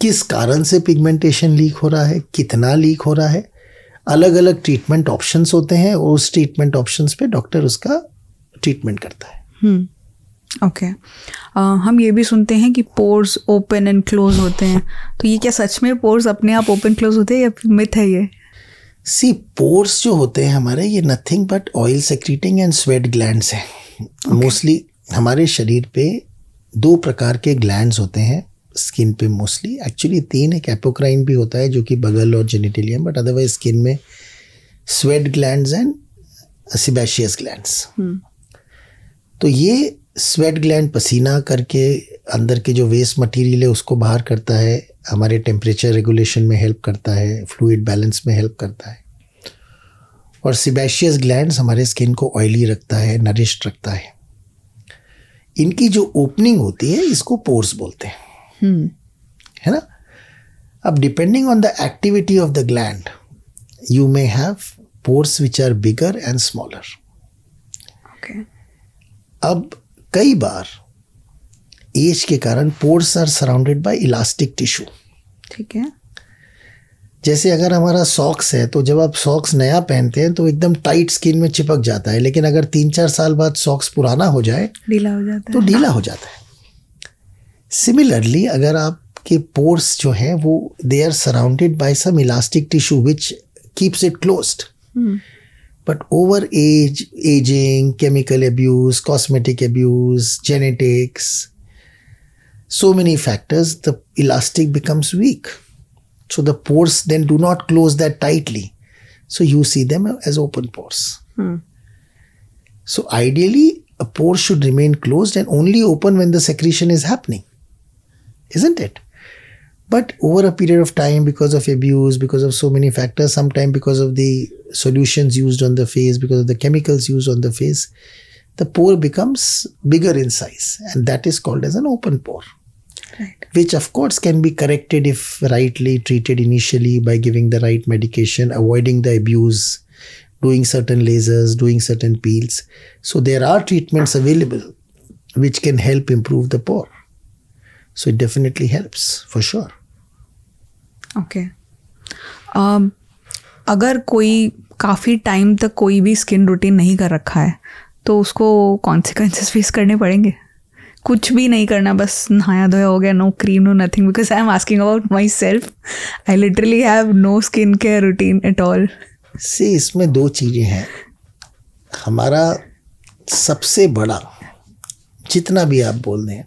किस कारण से पिगमेंटेशन लीक हो रहा है, कितना लीक हो रहा है, अलग अलग ट्रीटमेंट ऑप्शंस होते हैं, और उस ट्रीटमेंट ऑप्शंस पे डॉक्टर उसका ट्रीटमेंट करता है. ओके. हम ये भी सुनते हैं कि पोर्स ओपन एंड क्लोज होते हैं, तो ये क्या सच में पोर्स अपने आप ओपन क्लोज होते हैं या मिथ है ये? सी, पोर्स जो होते हैं हमारे, ये nothing but oil secreting and sweat glands हैं. मोस्टली हमारे शरीर पे 2 प्रकार के ग्लैंड्स होते हैं स्किन पे. मोस्टली एक्चुअली 3 है. एपोक्राइन भी होता है जो कि बगल और जेनिटेलियम, बट अदरवाइज स्किन में sweat glands and sebaceous glands. तो ये स्वेट ग्लैंड पसीना करके अंदर के जो वेस्ट मटेरियल है उसको बाहर करता है, हमारे टेम्परेचर रेगुलेशन में हेल्प करता है, फ्लूइड बैलेंस में हेल्प करता है. और सेबेशियस ग्लैंड्स हमारे स्किन को ऑयली रखता है, नरिश्ड रखता है. इनकी जो ओपनिंग होती है इसको पोर्स बोलते हैं, है ना. अब depending on the activity of the gland you may have pores which are bigger and smaller. अब कई बार एज के कारण pores are surrounded by elastic tissue. ठीक है. जैसे अगर हमारा सॉक्स है तो जब आप सॉक्स नया पहनते हैं तो एकदम टाइट स्किन में चिपक जाता है, लेकिन अगर 3-4 साल बाद सॉक्स पुराना हो जाए ढीला हो जाता है, तो ढीला हो जाता है। सिमिलरली अगर आपके पोर्स जो हैं वो they are surrounded by some elastic tissue which keeps it closed, but over ageing, chemical abuse, cosmetic abuse, genetics, so many factors, the elastic becomes weak. So the pores then do not close that tightly. So you see them as open pores. So ideally, a pore should remain closed and only open when the secretion is happening. Isn't it? But over a period of time, because of abuse, because of so many factors, sometimes because of the solutions used on the face, because of the chemicals used on the face, the pore becomes bigger in size. And that is called as an open pore. Right. Which of course can be corrected if rightly treated initially by giving the right medication, avoiding the abuse, doing certain lasers, doing certain peels. So there are treatments available which can help improve the pore. So it definitely helps for sure. Okay. अगर कोई काफ़ी time तक कोई भी skin routine नहीं कर रखा है तो उसको कॉन्सिक्वेंसेस फेस करने पड़ेंगे? कुछ भी नहीं करना, बस नहाया धोया हो गया, no cream, no nothing, because I am asking about myself. I literally have no skin care routine at all. Say इसमें 2 चीज़ें हैं. हमारा सबसे बड़ा, जितना भी आप बोल दें,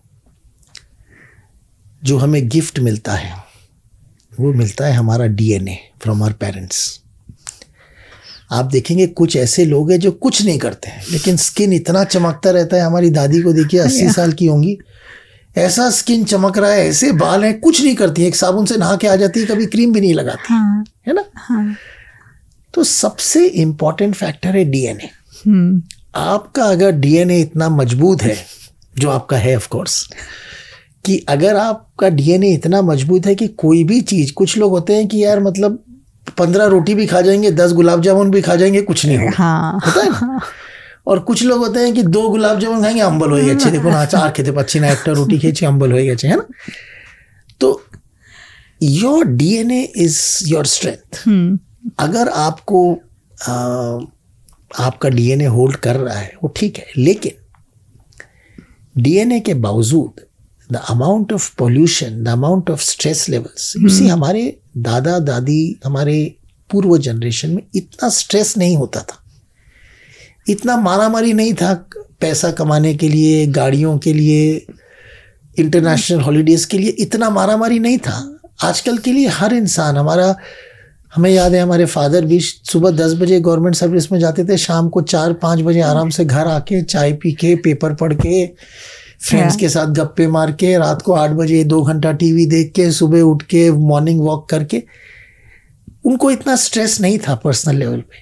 जो हमें गिफ्ट मिलता है वो मिलता है हमारा DNA फ्रॉम आवर पेरेंट्स. आप देखेंगे कुछ ऐसे लोग हैं जो कुछ नहीं करते हैं लेकिन स्किन इतना चमकता रहता है. हमारी दादी को देखिए, 80 साल की होंगी, ऐसा स्किन चमक रहा है, ऐसे बाल हैं, कुछ नहीं करती, एक साबुन से नहा के आ जाती है, कभी क्रीम भी नहीं लगाती. है ना? तो सबसे इम्पोर्टेंट फैक्टर है DNA. आपका अगर DNA इतना मजबूत है, जो आपका है ऑफ कोर्स, कि अगर आपका DNA इतना मजबूत है कि कोई भी चीज, कुछ लोग होते हैं कि यार मतलब 15 रोटी भी खा जाएंगे, 10 गुलाब जामुन भी खा जाएंगे, कुछ नहीं होगा. होता है ना? और कुछ लोग होते हैं कि 2 गुलाब जामुन खाएंगे, अंबल होएगा अच्छे, देखो ना चार खेते अच्छी ना, एक रोटी खेची अंबल होएगा अच्छे, है ना? तो your DNA is your strength. अगर आपको आपका DNA होल्ड कर रहा है वो ठीक है, लेकिन DNA के बावजूद the amount of pollution, the amount of stress levels, you see, हमारे दादा दादी, हमारे पूर्व जनरेशन में इतना स्ट्रेस नहीं होता था, इतना मारामारी नहीं था पैसा कमाने के लिए, गाड़ियों के लिए, इंटरनेशनल हॉलीडेज के लिए, इतना मारामारी नहीं था. आजकल के लिए हर इंसान, हमें याद है हमारे फादर भी सुबह 10 बजे गवर्नमेंट सर्विस में जाते थे, शाम को 4-5 बजे आराम से घर आके चाय पी के, पेपर पढ़ के, फ्रेंड्स के साथ गप्पे मार के, रात को 8 बजे 2 घंटा टीवी देख के, सुबह उठ के मॉर्निंग वॉक करके. उनको इतना स्ट्रेस नहीं था पर्सनल लेवल पे.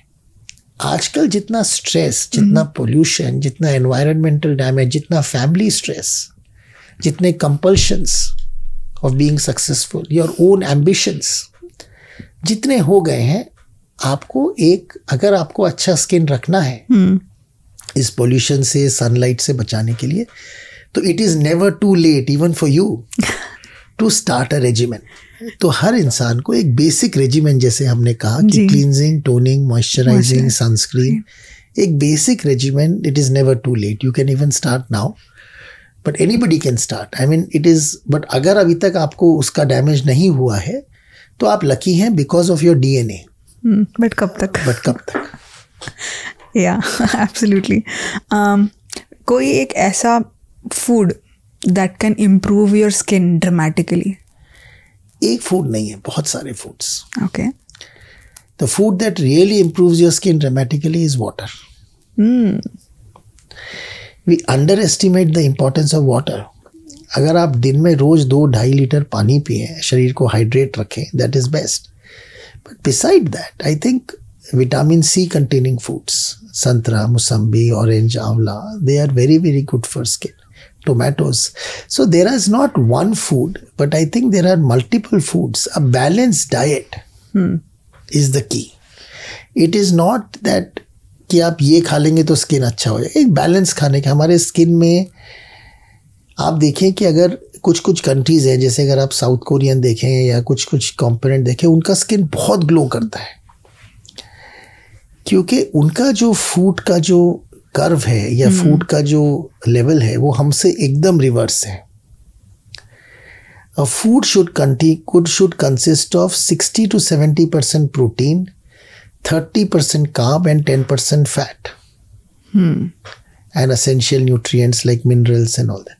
आजकल जितना स्ट्रेस, जितना पोल्यूशन, जितना एनवायरमेंटल डैमेज, जितना फैमिली स्ट्रेस, जितने compulsions of being successful, your own ambitions जितने हो गए हैं, आपको अगर आपको अच्छा स्किन रखना है इस पोल्यूशन से, सनलाइट से बचाने के लिए, तो it is never too late even for you to start a regimen. तो हर इंसान को एक बेसिक रेजिमेन, जैसे हमने कहा कि क्लींजिंग, टोनिंग, मॉइस्चराइजिंग, सनस्क्रीन, एक basic regimen, it is never too late. You can even start now, but anybody can start. I mean it is, but अगर अभी तक आपको उसका डैमेज नहीं हुआ है तो आप लकी हैं because of your DNA. But कब तक? या एब्सोल्युटली. कोई एक ऐसा food that can improve your skin dramatically? एक फूड नहीं है, बहुत सारे foods. Okay. The food that really improves your skin dramatically is water. We underestimate the importance of water. अगर आप दिन में रोज 2-2.5 लीटर पानी पिए, शरीर को हाइड्रेट रखें, that is best. But beside that I think vitamin C containing foods, संतरा, मुसम्बी, ऑरेंज, आंवला, they are very, very good for skin. Tomatoes. So there is not one food, but I think there are multiple foods. A balanced diet is the key. It is not that कि आप ये खा लेंगे तो skin अच्छा हो जाएगा. एक बैलेंस खाने का, हमारे स्किन में आप देखें कि अगर कुछ कुछ कंट्रीज हैं, जैसे अगर आप साउथ कोरियन देखें या कुछ कुछ कॉम्पोनेंट देखें, उनका स्किन बहुत ग्लो करता है, क्योंकि उनका जो फूड का जो कर्व है या फूड का जो लेवल है वो हमसे एकदम रिवर्स है. A food should consist of 60 to 70% protein, 30% carb and 10% fat. And essential nutrients like minerals and all that.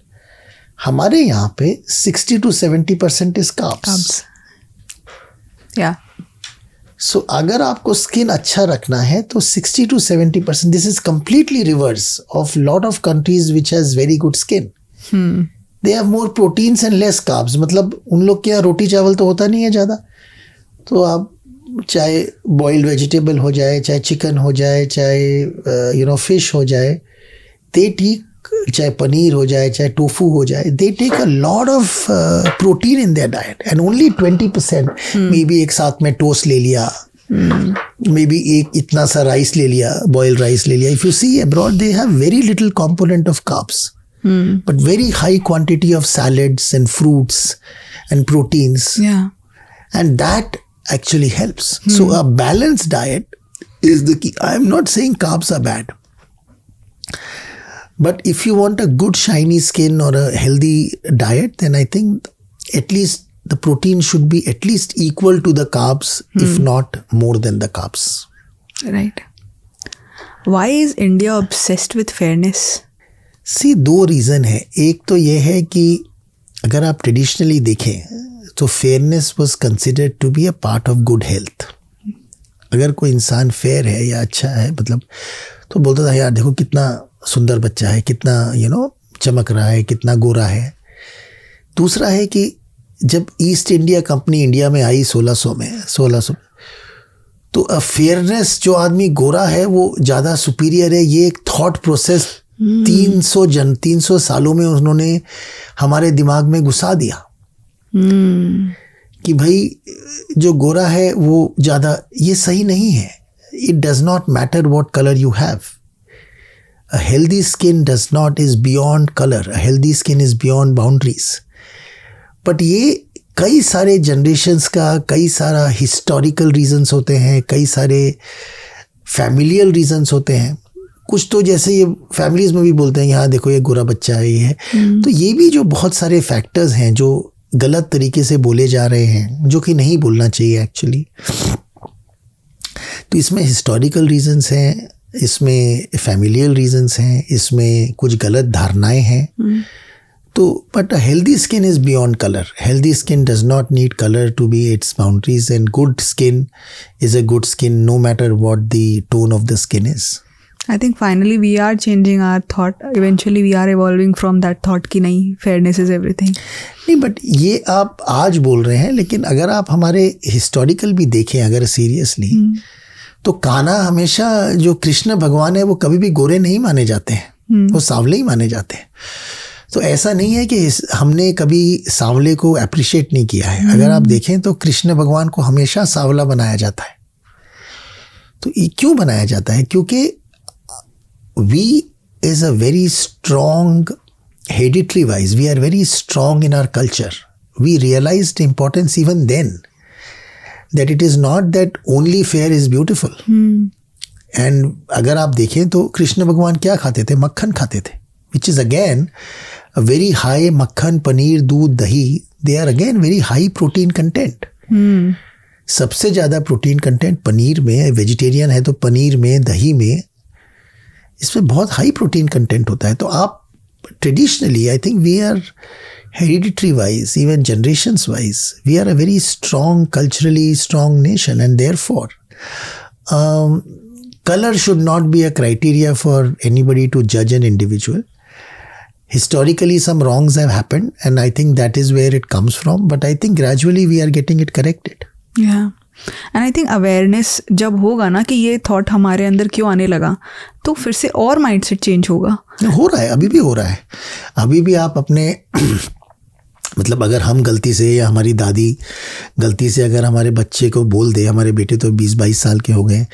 हमारे यहाँ पे 60 to 70% is carbs. Yeah. So अगर आपको स्किन अच्छा रखना है तो 60 to 70%, this is completely reverse of lot of countries which has very good skin. They have more proteins and less carbs. मतलब उन लोग के यहाँ रोटी चावल तो होता नहीं है ज़्यादा, तो आप चाहे बॉइल्ड वेजिटेबल हो जाए, चाहे चिकन हो जाए, चाहे फिश हो जाए, they take, चाहे पनीर हो जाए, चाहे टोफू हो जाए, they take a lot of protein in their diet and only 20% maybe एक साथ में टोस्ट ले लिया, maybe एक इतना सा राइस ले लिया, बॉइल्ड राइस ले लिया. If you see abroad they have very little component of carbs. But very high quantity of salads and fruits and proteins. Yeah. And that actually helps. So a balanced diet is the key. I am not saying carbs are bad. But if you want a good shiny skin or a healthy diet, then I think at least the protein should be at least equal to the carbs, if not more than the carbs. Right. Why is India obsessed with fairness? सी दो reason है. एक तो ये है कि अगर आप traditionally देखें तो fairness was considered to be a part of good health. अगर कोई इंसान फेयर है या अच्छा है, मतलब तो बोलता था यार देखो कितना सुंदर बच्चा है, कितना चमक रहा है, कितना गोरा है. दूसरा है कि जब ईस्ट इंडिया कंपनी इंडिया में आई 1600 तो फेयरनेस, जो आदमी गोरा है वो ज़्यादा सुपीरियर है, ये एक थॉट प्रोसेस 300 सालों में उन्होंने हमारे दिमाग में घुसा दिया कि भाई जो गोरा है वो ज़्यादा, ये सही नहीं है. It does not matter what colour you have. A healthy skin does not is beyond colour. A healthy skin is beyond boundaries. But ये कई सारे जनरेशन्स का कई सारा हिस्टोरिकल रीजंस होते हैं, कई सारे फैमिलियल रीजंस होते हैं. कुछ तो जैसे ये फैमिलीज में भी बोलते हैं यहाँ देखो ये गोरा बच्चा है, ये है. तो ये भी जो बहुत सारे फैक्टर्स हैं जो गलत तरीके से बोले जा रहे हैं, जो कि नहीं बोलना चाहिए एक्चुअली. तो इसमें हिस्टोरिकल रीजंस हैं, इसमें फैमिलियल रीजंस हैं, इसमें कुछ गलत धारणाएं हैं. तो but a healthy skin is beyond colour. Healthy skin does not need colour to be its boundaries, and good skin is a good skin no matter what the tone of the skin is. I think finally we are changing our thought. Eventually we are evolving from that thought कि नहीं, fairness is everything. नहीं, but ये आप आज बोल रहे हैं, लेकिन अगर आप हमारे हिस्टोरिकल भी देखें अगर सीरियसली, तो कान्हा हमेशा, जो कृष्ण भगवान है, वो कभी भी गोरे नहीं माने जाते हैं, वो सांवले ही माने जाते हैं. तो ऐसा नहीं है कि हमने कभी सांवले को अप्रिशिएट नहीं किया है. अगर आप देखें तो कृष्ण भगवान को हमेशा सांवला बनाया जाता है. तो ये क्यों बनाया जाता है? क्योंकि we is a very strong, hereditary wise, we are very strong in our culture. We realized importance even then, that it is not that only fair is beautiful. And अगर आप देखें तो कृष्ण भगवान क्या खाते थे? मक्खन खाते थे, which is again a very high मक्खन, पनीर, दूध, दही, they are again very high protein content. सबसे ज़्यादा प्रोटीन कंटेंट पनीर में, वेजिटेरियन है तो पनीर में, दही में, इसमें बहुत हाई प्रोटीन कंटेंट होता है. तो आप traditionally, I think we are hereditary wise, even generations wise, we are a very strong, culturally strong nation, and therefore color should not be a criteria for anybody to judge an individual. Historically some wrongs have happened, and I think that is where it comes from, but I think gradually we are getting it corrected. Yeah. And I think awareness जब होगा ना कि ये thought हमारे अंदर क्यों आने लगा, तो फिर से और माइंडसेट चेंज होगा. हो रहा है, अभी भी हो रहा है. अभी भी आप अपने मतलब अगर हम गलती से या हमारी दादी गलती से अगर हमारे बच्चे को बोल दे, हमारे बेटे तो 20-22 साल के हो गए,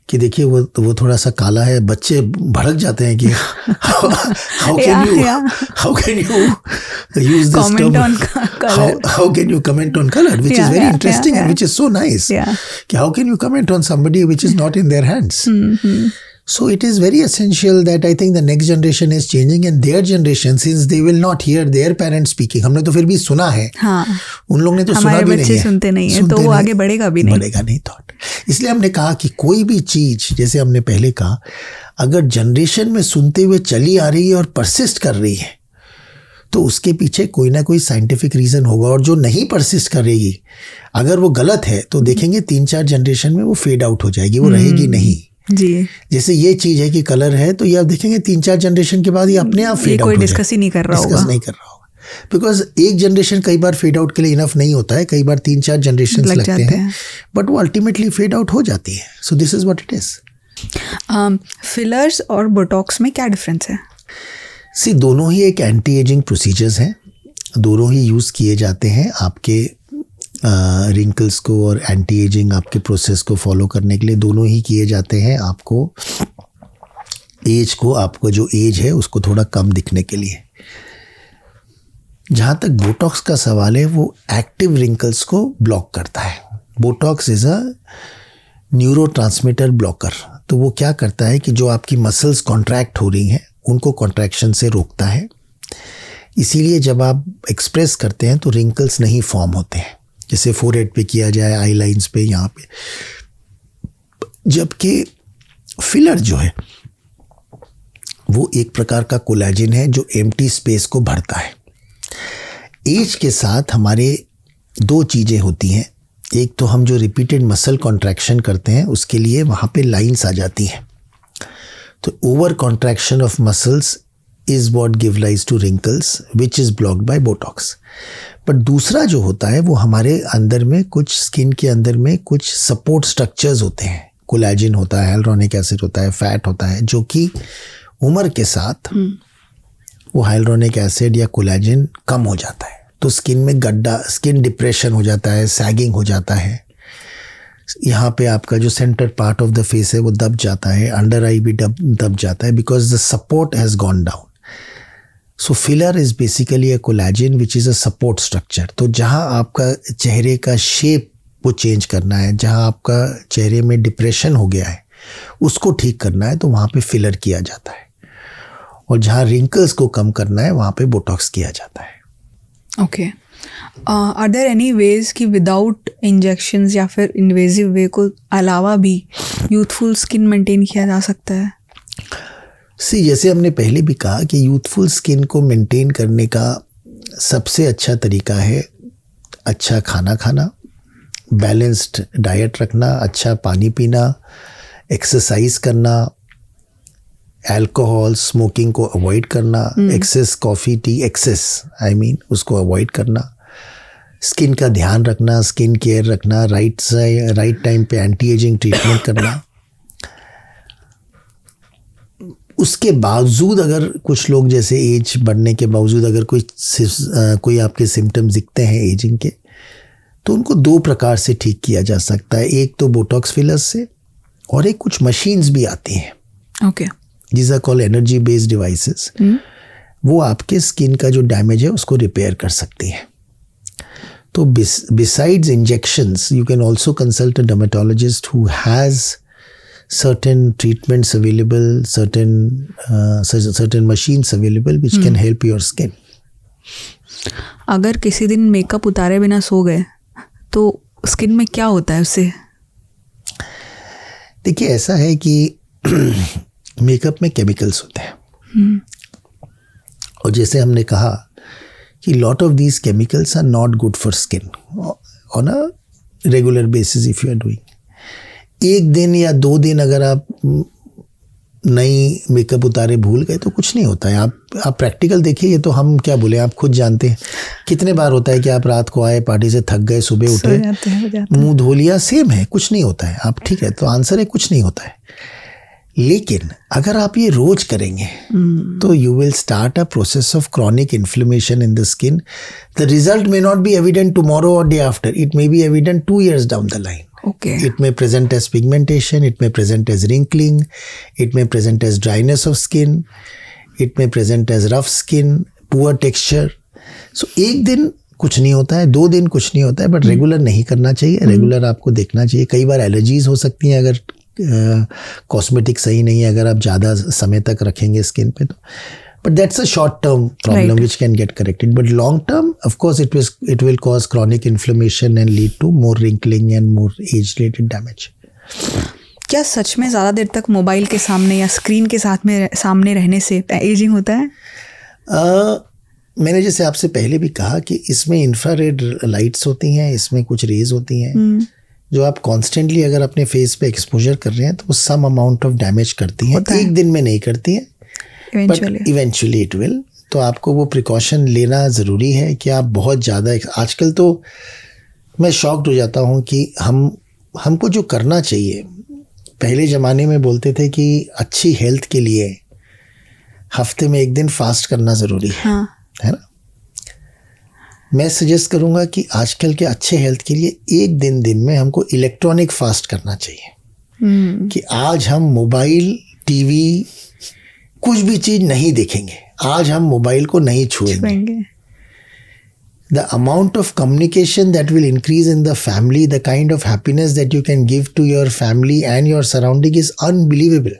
कि देखिए वो थोड़ा सा काला है, बच्चे भड़क जाते हैं कि how can you use this term, how can you comment on colour, which is very interesting and which is so nice, कि how can you comment on somebody which is not in their hands. So it is very essential that I think the next generation is changing, and their generation, since they will not hear their parents speaking, हमने तो फिर भी सुना है, हाँ, उन लोगों ने तो सुना भी नहीं है, सुनते नहीं है, तो वो आगे बढ़ेगा भी नहीं थॉट. इसलिए हमने कहा कि कोई भी चीज, जैसे हमने पहले कहा, अगर जनरेशन में सुनते हुए चली आ रही है और परसिस्ट कर रही है, तो उसके पीछे कोई ना कोई साइंटिफिक रीजन होगा. और जो नहीं परसिस्ट करेगी, अगर वो गलत है, तो देखेंगे 3-4 जनरेशन में वो फेड आउट हो जाएगी, वो रहेगी नहीं जी. जैसे ये चीज है कि कलर है, तो ये आप देखेंगे 3-4 जनरेशन के बाद ये अपने आप फेड आउट हो जाएगा. कोई डिस्कस ही नहीं कर रहा होगा, बिकॉज एक जनरेशन कई बार फेड आउट के लिए इनफ नहीं होता है, कई बार 3-4 जनरेशन लगते हैं, बट वो अल्टीमेटली फेड आउट हो जाती है. सो this is what it is. Fillers और बोटॉक्स में क्या डिफरेंस है? सी, दोनों ही एक एंटी एजिंग प्रोसीजर्स हैं, दोनों ही यूज़ किए जाते हैं आपके रिंकल्स को और एंटी एजिंग आपके प्रोसेस को फॉलो करने के लिए. दोनों ही किए जाते हैं आपको एज को, आपको जो एज है उसको थोड़ा कम दिखने के लिए. जहाँ तक बोटॉक्स का सवाल है, वो एक्टिव रिंकल्स को ब्लॉक करता है. Botox is a neurotransmitter blocker. तो वो क्या करता है कि जो आपकी मसल्स कॉन्ट्रैक्ट हो रही हैं, उनको कॉन्ट्रैक्शन से रोकता है. इसीलिए जब आप एक्सप्रेस करते हैं तो रिंकल्स नहीं फॉर्म होते हैं, जैसे फोरहेड पे किया जाए, आई लाइन्स पे, यहाँ पे. जबकि फिलर जो है वो एक प्रकार का कोलेजन है जो एम्प्टी स्पेस को भरता है. एज के साथ हमारे 2 चीज़ें होती हैं. एक तो हम जो रिपीटेड मसल कॉन्ट्रैक्शन करते हैं उसके लिए वहाँ पे लाइंस आ जाती हैं, तो over contraction of muscles is what give rise to wrinkles which is blocked by Botox. But दूसरा जो होता है वो हमारे अंदर में कुछ स्किन के अंदर में कुछ सपोर्ट स्ट्रक्चर्स होते हैं. कोलेजन होता है, हाइलुरोनिक एसिड होता है, फैट होता है, जो कि उम्र के साथ वो हाइलुरोनिक एसिड या कोलेजन कम हो जाता है, तो स्किन में गड्ढा, स्किन डिप्रेशन हो जाता है, सैगिंग हो जाता है. यहाँ पे आपका जो centre part of the face है वो दब जाता है, अंडर आई भी दब जाता है, because the support has gone down. So filler is basically a collagen which is a support structure. तो जहाँ आपका चेहरे का शेप वो चेंज करना है, जहाँ आपका चेहरे में डिप्रेशन हो गया है उसको ठीक करना है, तो वहाँ पे फिलर किया जाता है. और जहाँ रिंकल्स को कम करना है वहाँ पे बोटॉक्स किया जाता है. Okay. Are there any ways कि विदाउट इंजेक्शंस या फिर इन्वेजिव वे को अलावा भी यूथफुल स्किन मेंटेन किया जा सकता है? सी, जैसे हमने पहले भी कहा कि यूथफुल स्किन को मेंटेन करने का सबसे अच्छा तरीका है अच्छा खाना खाना, बैलेंस्ड डाइट रखना, अच्छा पानी पीना, एक्सरसाइज करना, अल्कोहल स्मोकिंग को अवॉइड करना, एक्सेस कॉफ़ी टी, उसको अवॉइड करना, स्किन का ध्यान रखना, स्किन केयर रखना, राइट टाइम पे एंटी एजिंग ट्रीटमेंट करना. उसके बावजूद अगर कुछ लोग जैसे एज बढ़ने के बावजूद अगर कोई आपके सिम्टम्स दिखते हैं एजिंग के, तो उनको 2 प्रकार से ठीक किया जा सकता है. एक तो बोटॉक्स फिलर्स से, और एक कुछ मशीन्स भी आती हैं. Okay. These are called energy based devices. वो आपके स्किन का जो डैमेज है उसको रिपेयर कर सकती हैं. तो besides injections, you can also consult a dermatologist who has certain treatments available, certain machines available which can help your skin. अगर किसी दिन मेकअप उतारे बिना सो गए तो स्किन में क्या होता है उससे? देखिए, ऐसा है कि मेकअप में केमिकल्स होते हैं, और जैसे हमने कहा कि lot of these chemicals are not good for skin on a regular basis. If you are doing 1 दिन या 2 दिन अगर आप नई मेकअप उतारे भूल गए तो कुछ नहीं होता है. आप प्रैक्टिकल देखिए, ये तो हम क्या बोले, आप खुद जानते हैं कितने बार होता है कि आप रात को आए, पार्टी से थक गए, सुबह उठे, मुंह धो लिया, सेम है, कुछ नहीं होता है. आप ठीक है, तो आंसर है कुछ नहीं होता है. लेकिन अगर आप ये रोज करेंगे तो you will start a process of chronic inflammation in the skin. The result may not be evident tomorrow और day after, it may be evident 2 years down the line. Okay. It may present as pigmentation, it may present as wrinkling, it may present as dryness of skin, it may present as rough skin, poor texture. So एक दिन कुछ नहीं होता है, 2 दिन कुछ नहीं होता है, बट रेगुलर नहीं करना चाहिए. रेगुलर आपको देखना चाहिए. कई बार एलर्जीज हो सकती हैं अगर कॉस्मेटिक सही नहीं है, अगर आप ज़्यादा समय तक रखेंगे स्किन पे तो. But that's a short-term problem which can get corrected. But long-term, of course, it will cause chronic inflammation and lead to more wrinkling and more age-related damage. क्या सच में ज़्यादा देर तक मोबाइल के सामने या स्क्रीन के सामने रहने से एजिंग होता है? मैंने जैसे आपसे पहले भी कहा कि इसमें इंफ्रारेड लाइट्स होती हैं, इसमें कुछ रेज होती हैं जो आप कॉन्स्टेंटली अगर अपने फेस पे एक्सपोजर कर रहे हैं तो वो सम अमाउंट ऑफ डैमेज करती हैं. एक दिन में नहीं करती हैं, बट इवेंचुअली इट विल. तो आपको वो प्रिकॉशन लेना ज़रूरी है कि आप बहुत ज़्यादा. आजकल तो मैं शॉक्ड हो जाता हूँ कि हमको जो करना चाहिए, पहले ज़माने में बोलते थे कि अच्छी हेल्थ के लिए हफ्ते में 1 दिन फास्ट करना ज़रूरी है. हाँ. है ना. मैं सजेस्ट करूँगा कि आजकल के अच्छे हेल्थ के लिए 1 दिन में हमको इलेक्ट्रॉनिक फास्ट करना चाहिए. कि आज हम मोबाइल, टीवी, कुछ भी चीज नहीं देखेंगे. आज हम मोबाइल को नहीं छुएंगे. The amount of communication that will increase in the family, the kind of happiness that you can give to your family and your surrounding is unbelievable.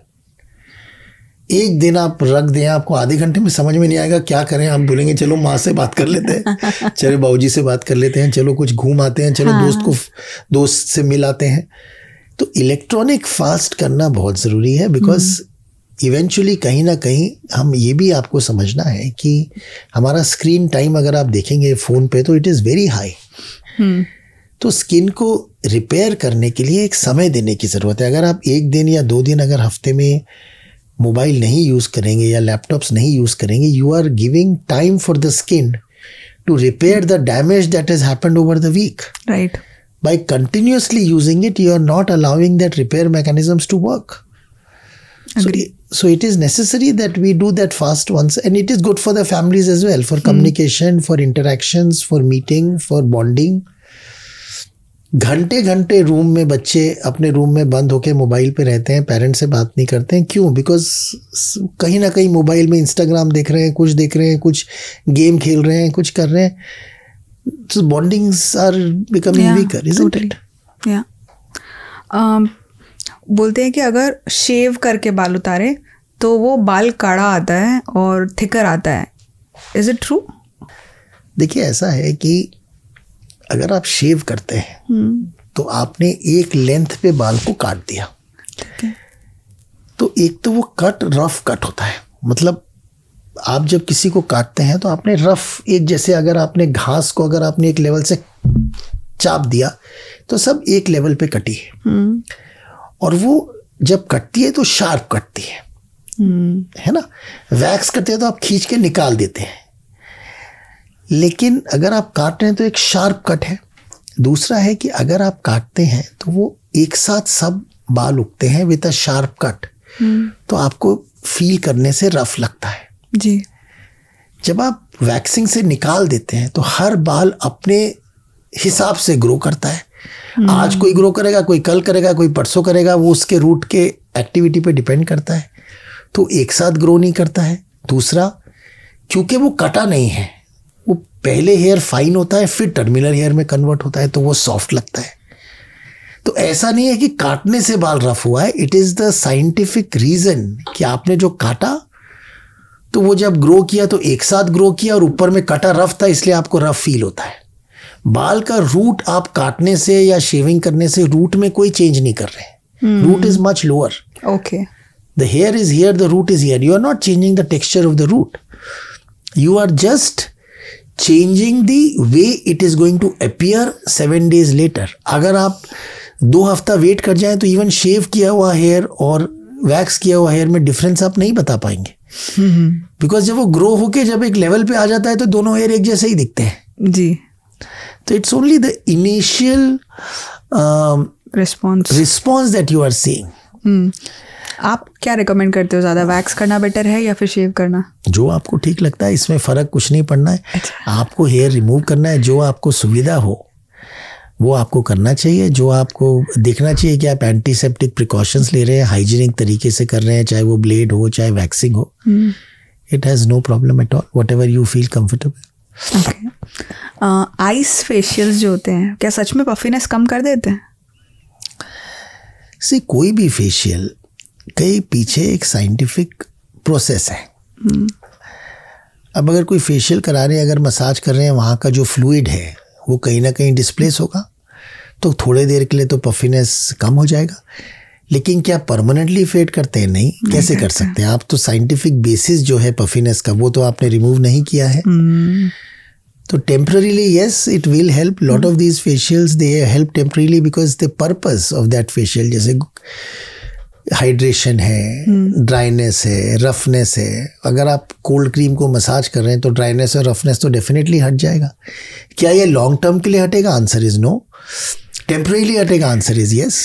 एक दिन आप रख दें, आपको आधे घंटे में समझ में नहीं आएगा क्या करें. आप बोलेंगे चलो माँ से बात कर लेते हैं, चलो बाबूजी से बात कर लेते हैं, चलो कुछ घूम आते हैं, चलो दोस्त से मिल आते हैं. तो इलेक्ट्रॉनिक फास्ट करना बहुत ज़रूरी है. बिकॉज इवेंचुअली कहीं ना कहीं हम ये भी आपको समझना है कि हमारा स्क्रीन टाइम अगर आप देखेंगे फ़ोन पे तो इट इज़ वेरी हाई. तो स्किन को रिपेयर करने के लिए एक समय देने की ज़रूरत है. अगर आप 1 दिन या 2 दिन अगर हफ्ते में मोबाइल नहीं यूज़ करेंगे या लैपटॉप्स नहीं यूज़ करेंगे, you are giving time for the skin to repair the damage that has happened over the week. Right. By continuously using it, you are not allowing that repair mechanisms to work. So it is necessary that we do that fast once, and it is good for the families as well, for communication, for interactions, for meeting, for bonding. घंटे room में बच्चे अपने room में बंद होके mobile पे रहते हैं, पेरेंट्स से बात नहीं करते हैं. क्यों? बिकॉज कहीं ना कहीं मोबाइल में इंस्टाग्राम देख रहे हैं, कुछ देख रहे हैं, कुछ गेम खेल रहे हैं, कुछ कर रहे हैं. So bondings are becoming weaker, isn't it? Yeah. बोलते हैं कि अगर शेव करके बाल उतारे तो वो बाल काड़ा आता है और थिकर आता है. Is it true? देखिए ऐसा है कि अगर आप शेव करते हैं तो आपने एक लेंथ पे बाल को काट दिया. तो एक तो वो कट रफ कट होता है. मतलब आप जब किसी को काटते हैं तो आपने रफ, एक जैसे अगर आपने घास को अगर आपने एक लेवल से चाप दिया तो सब एक लेवल पे कटी है. और वो जब कटती है तो शार्प कटती है ना. वैक्स करते हैं तो आप खींच के निकाल देते हैं. लेकिन अगर आप काट रहे हैं तो एक शार्प कट है. दूसरा है कि अगर आप काटते हैं तो वो एक साथ सब बाल उगते हैं विद अ शार्प कट. तो आपको फील करने से रफ लगता है जी. जब आप वैक्सिंग से निकाल देते हैं तो हर बाल अपने हिसाब से ग्रो करता है. आज कोई ग्रो करेगा, कोई कल करेगा, कोई परसों करेगा. वो उसके रूट के एक्टिविटी पे डिपेंड करता है. तो एक साथ ग्रो नहीं करता है. दूसरा, क्योंकि वो कटा नहीं है, वो पहले हेयर फाइन होता है, फिर टर्मिनल हेयर में कन्वर्ट होता है, तो वो सॉफ्ट लगता है. तो ऐसा नहीं है कि काटने से बाल रफ हुआ है. It is the scientific reason कि आपने जो काटा तो वो जब ग्रो किया तो एक साथ ग्रो किया और ऊपर में कटा रफ था, इसलिए आपको रफ फील होता है. बाल का रूट आप काटने से या शेविंग करने से रूट में कोई चेंज नहीं कर रहे. Root is much lower. Okay. The hair is here, the root is here. You are not changing the texture of the root. You are just changing the way it is going to appear 7 days later. अगर आप 2 हफ्ता wait कर जाएं तो even शेव किया हुआ hair और wax किया हुआ हेयर में डिफरेंस आप नहीं बता पाएंगे. बिकॉज जब वो ग्रो होके जब एक लेवल पे आ जाता है तो दोनों हेयर एक जैसे ही दिखते हैं जी. तो it's only the initial response that you are seeing. आप क्या रिकमेंड करते हो, ज़्यादा वैक्स करना बेटर है या फिर शेव करना? जो आपको ठीक लगता है, इसमें फ़र्क कुछ नहीं पड़ना है। आपको हेयर रिमूव करना है, जो आपको सुविधा हो वो आपको करना चाहिए। जो आपको देखना चाहिए कि आप एंटीसेप्टिक प्रिकॉशंस ले रहे हैं, हाइजीनिक तरीके से कर रहे हैं, चाहे वो ब्लेड हो चाहे वैक्सिंग हो, it has no problem at all, whatever you feel comfortable. Ice facials जो होते हैं क्या सच में पफीनेस कम कर देते हैं? से कोई भी फेशियल के पीछे एक साइंटिफिक प्रोसेस है। अब अगर कोई फेशियल करा रहे हैं, अगर मसाज कर रहे हैं, वहाँ का जो फ्लूइड है वो कहीं ना कहीं डिस्प्लेस होगा, तो थोड़े देर के लिए तो पफीनेस कम हो जाएगा। लेकिन क्या परमानेंटली फेड करते हैं? नहीं। कैसे कर सकते हैं आप? तो साइंटिफिक बेसिस जो है पफीनेस का वो तो आपने रिमूव नहीं किया है। तो temporarily yes, it will help. Lot of these facials they help temporarily because the purpose of that facial, जैसे हाइड्रेशन है, ड्राइनेस है, रफनेस है। अगर आप कोल्ड क्रीम को मसाज कर रहे हैं तो ड्राइनेस और रफनेस तो डेफिनेटली हट जाएगा। क्या ये लॉन्ग टर्म के लिए हटेगा? Answer is no. टेम्परेली हटेगा? Answer is yes.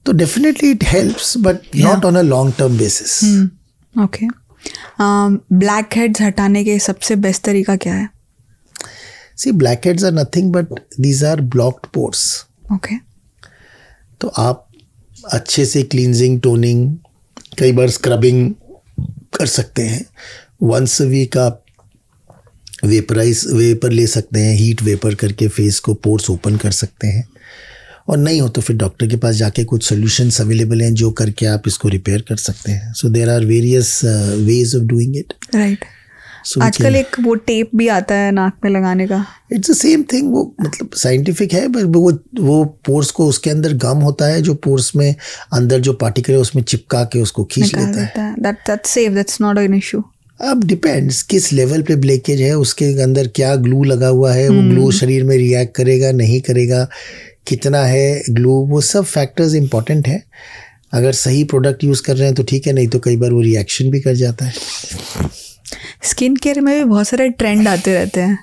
तो definitely it helps but not on a long term basis. Okay. Blackheads हटाने के सबसे बेस्ट तरीका क्या है? See, blackheads are nothing but these are blocked pores. Okay. तो आप अच्छे से क्लींजिंग, टोनिंग, कई बार स्क्रबिंग कर सकते हैं। वंस अ वीक आप वेपर ले सकते हैं, हीट वेपर करके फेस को पोर्स ओपन कर सकते हैं। और नहीं हो तो फिर डॉक्टर के पास जाके कुछ सॉल्यूशंस अवेलेबल हैं जो करके आप इसको रिपेयर कर सकते हैं। So there are various ways of doing it. Right. आजकल एक वो टेप भी आता है नाक में लगाने का। It's the same thing. वो मतलब साइंटिफिक है, बट वो पोर्स को, उसके अंदर गम होता है जो पोर्स में अंदर जो पार्टिकल है उसमें चिपका के उसको खींच लेता है। That's safe, that's not an issue. अब डिपेंड्स किस लेवल पे ब्लेकेज है, उसके अंदर क्या ग्लू लगा हुआ है, वो ग्लू शरीर में रिएक्ट करेगा नहीं करेगा, कितना है ग्लू, वो सब फैक्टर्स इंपॉर्टेंट हैं। अगर सही प्रोडक्ट यूज़ कर रहे हैं तो ठीक है, नहीं तो कई बार वो रिएक्शन भी कर जाता है। स्किन केयर में भी बहुत सारे ट्रेंड आते रहते हैं,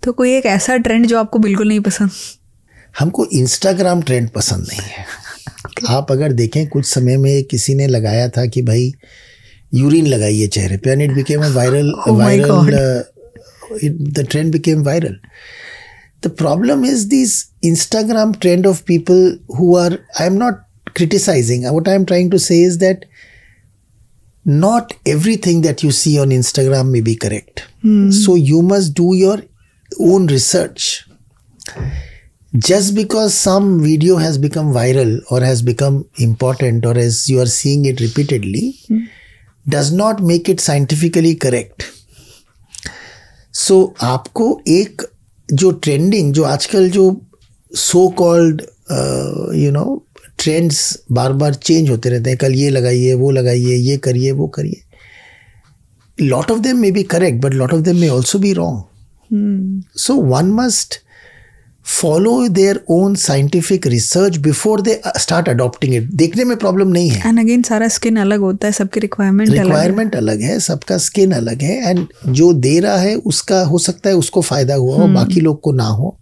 तो कोई एक ऐसा ट्रेंड जो आपको बिल्कुल नहीं पसंद? हमको इंस्टाग्राम ट्रेंड पसंद नहीं है। आप अगर देखें, कुछ समय में किसी ने लगाया था कि भाई यूरिन लगाइए चेहरे पे, and it became a viral, the trend became viral. The problem is this Instagram trend of people who are, I am not criticizing, what I am trying to say is that not everything that you see on Instagram may be correct. So you must do your own research. Just because some video has become viral or has become important or as you are seeing it repeatedly does not make it scientifically correct. So आपको एक जो trending, जो आजकल जो so called trends बार बार change होते रहते हैं, कल ये लगाइए, वो लगाइए, ये करिए, वो करिए। Lot of them may be correct but lot of them may also be wrong. So one must follow their own scientific research before they start adopting it. देखने में प्रॉब्लम नहीं है। एंड अगेन सारा स्किन अलग होता है, सबकी requirement अलग है, सबका स्किन अलग है, एंड जो दे रहा है उसका हो सकता है उसको फायदा हुआ हो, बाकी लोग को ना हो।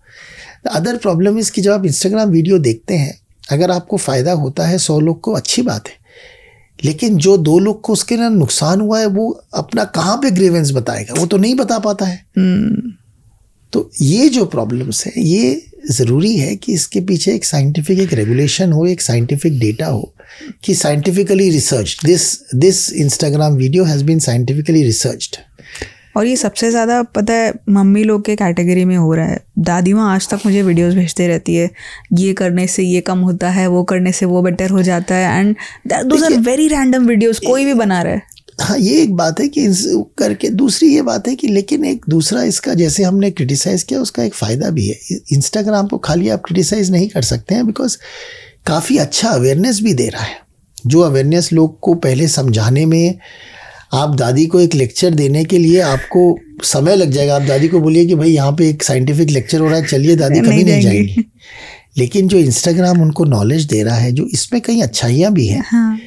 द अदर प्रॉब्लम इज कि जब आप इंस्टाग्राम वीडियो देखते हैं, अगर आपको फ़ायदा होता है 100 लोग को, अच्छी बात है, लेकिन जो 2 लोग को उसके ना नुकसान हुआ है वो अपना कहाँ पे ग्रीवेंस बताएगा? वो तो नहीं बता पाता है। तो ये जो प्रॉब्लम्स है, ये ज़रूरी है कि इसके पीछे एक साइंटिफिक एक रेगुलेशन हो, एक साइंटिफिक डेटा हो कि scientifically research this Instagram video has been scientifically researched. और ये सबसे ज़्यादा पता है मम्मी लोग के कैटेगरी में हो रहा है। दादी माँ आज तक मुझे वीडियोस भेजते रहती है, ये करने से ये कम होता है, वो करने से वो बेटर हो जाता है, and those are very random videos, कोई भी बना रहा है। हाँ, ये एक बात है कि करके, दूसरी ये बात है कि लेकिन एक दूसरा इसका, जैसे हमने क्रिटिसाइज़ किया, उसका एक फ़ायदा भी है। इंस्टाग्राम को खाली आप क्रिटिसाइज़ नहीं कर सकते हैं, बिकॉज काफ़ी अच्छा अवेयरनेस भी दे रहा है। जो अवेयरनेस लोग को पहले समझाने में, आप दादी को एक लेक्चर देने के लिए आपको समय लग जाएगा। आप दादी को बोलिए कि भाई यहाँ पे एक साइंटिफिक लेक्चर हो रहा है, चलिए, दादी कभी नहीं जाएंगी। लेकिन जो इंस्टाग्राम उनको नॉलेज दे रहा है, जो इसमें कई अच्छाइयाँ भी हैं, हाँ।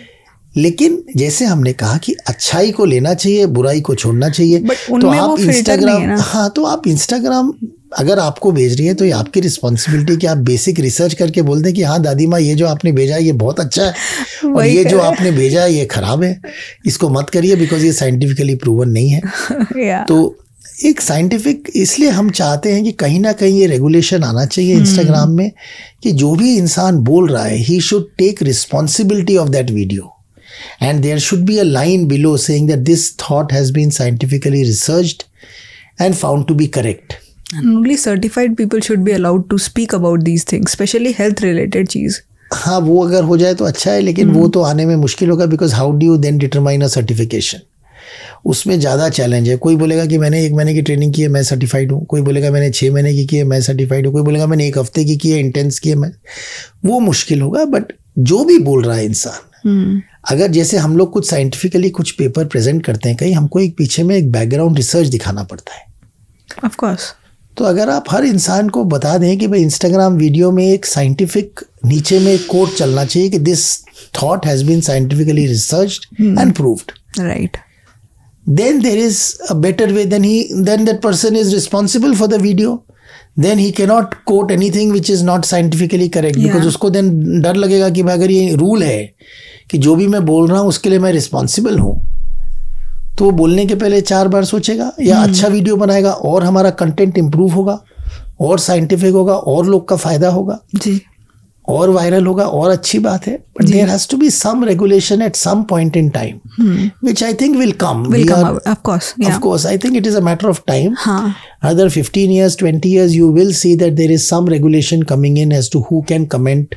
लेकिन जैसे हमने कहा कि अच्छाई को लेना चाहिए, बुराई को छोड़ना चाहिए। तो आप इंस्टाग्राम, हाँ, तो आप इंस्टाग्राम अगर आपको भेज रही है तो ये आपकी रिस्पॉन्सिबिलिटी कि आप बेसिक रिसर्च करके बोल दें कि हाँ दादी माँ ये जो आपने भेजा है ये बहुत अच्छा है और ये जो आपने भेजा है ये खराब है, इसको मत करिए बिकॉज ये साइंटिफिकली प्रूवन नहीं है। तो एक साइंटिफिक, इसलिए हम चाहते हैं कि कहीं ना कहीं ये रेगुलेशन आना चाहिए इंस्टाग्राम में कि जो भी इंसान बोल रहा है he should take responsibility of that video and there should be a line below saying that this thought has been scientifically researched and found to be correct. And only certified people should be allowed to speak about these things, especially health related चीज। हाँ, वो अगर हो जाए तो अच्छा है, लेकिन वो तो आने में मुश्किल होगा because how do you then determine a certification. उसमें ज़्यादा चैलेंज है। कोई बोलेगा कि मैंने 1 महीने की ट्रेनिंग की है, मैं सर्टिफाइड हूँ। कोई बोलेगा मैंने 6 महीने की है, मैं सर्टिफाइड हूँ। कोई बोलेगा मैंने 1 हफ्ते की है, इंटेंस की है, मैं, वो मुश्किल होगा। बट जो भी बोल रहा है इंसान, अगर जैसे हम लोग कुछ साइंटिफिकली कुछ पेपर प्रेजेंट करते हैं कहीं, हमको एक पीछे में एक बैकग्राउंड रिसर्च दिखाना पड़ता है। Of course. तो अगर आप हर इंसान को बता दें कि भाई इंस्टाग्राम वीडियो में एक साइंटिफिक नीचे में एक कोट चलना चाहिए कि this thought has been scientifically researched and proved, right, then there is a better way, then that person is responsible for the video, then he cannot quote anything which is not scientifically correct, because उसको then डर लगेगा कि अगर ये rule है कि जो भी मैं बोल रहा हूँ उसके लिए मैं रिस्पॉन्सिबल हूँ, तो वो बोलने के पहले 4 बार सोचेगा या अच्छा वीडियो बनाएगा और हमारा कंटेंट इम्प्रूव होगा और साइंटिफिक होगा और लोग का फायदा होगा जी, और वायरल होगा और अच्छी बात है। But there has to be some regulation at some point in time, which I think will come. Of course, I think it is a matter of time. Another 15 years, 20 years, you will see that there is some regulation coming in as to who can comment,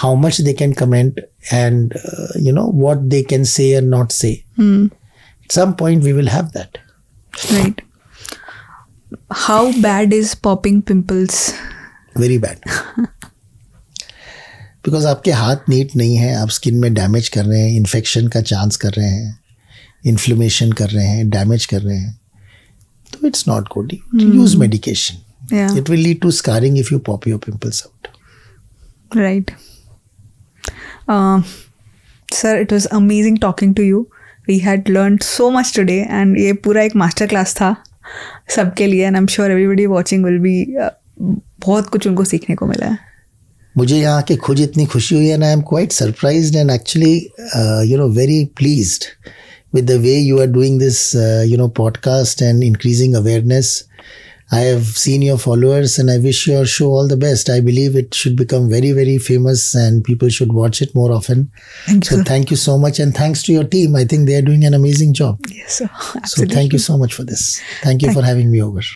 how much they can comment, and what they can say and not say. At some point, we will have that. Right. How bad is popping pimples? Very bad. Because आपके हाथ NEET नहीं है, आप skin में damage कर रहे हैं, infection का चांस कर रहे हैं, इन्फ्लेमेशन कर रहे हैं, डैमेज कर रहे हैं, तो it's not good. Use medication, it will lead to scarring if you pop your pimples out. Right sir, it was amazing talking to you. We had learned so much today and ये पूरा एक master class था सबके लिए, and I am sure everybody watching will be बहुत कुछ उनको सीखने को मिला है। मुझे यहाँ के खुद इतनी खुशी हुई, and I am quite surprised and actually very pleased with the way you are doing this podcast and increasing awareness. I have seen your followers and I wish your show all the best. I believe it should become very, very famous and people should watch it more often. Thank you so much, and thanks to your team. I think they are doing an amazing job. Yes, sir. Absolutely. So thank you so much for this. Thank you for having me over.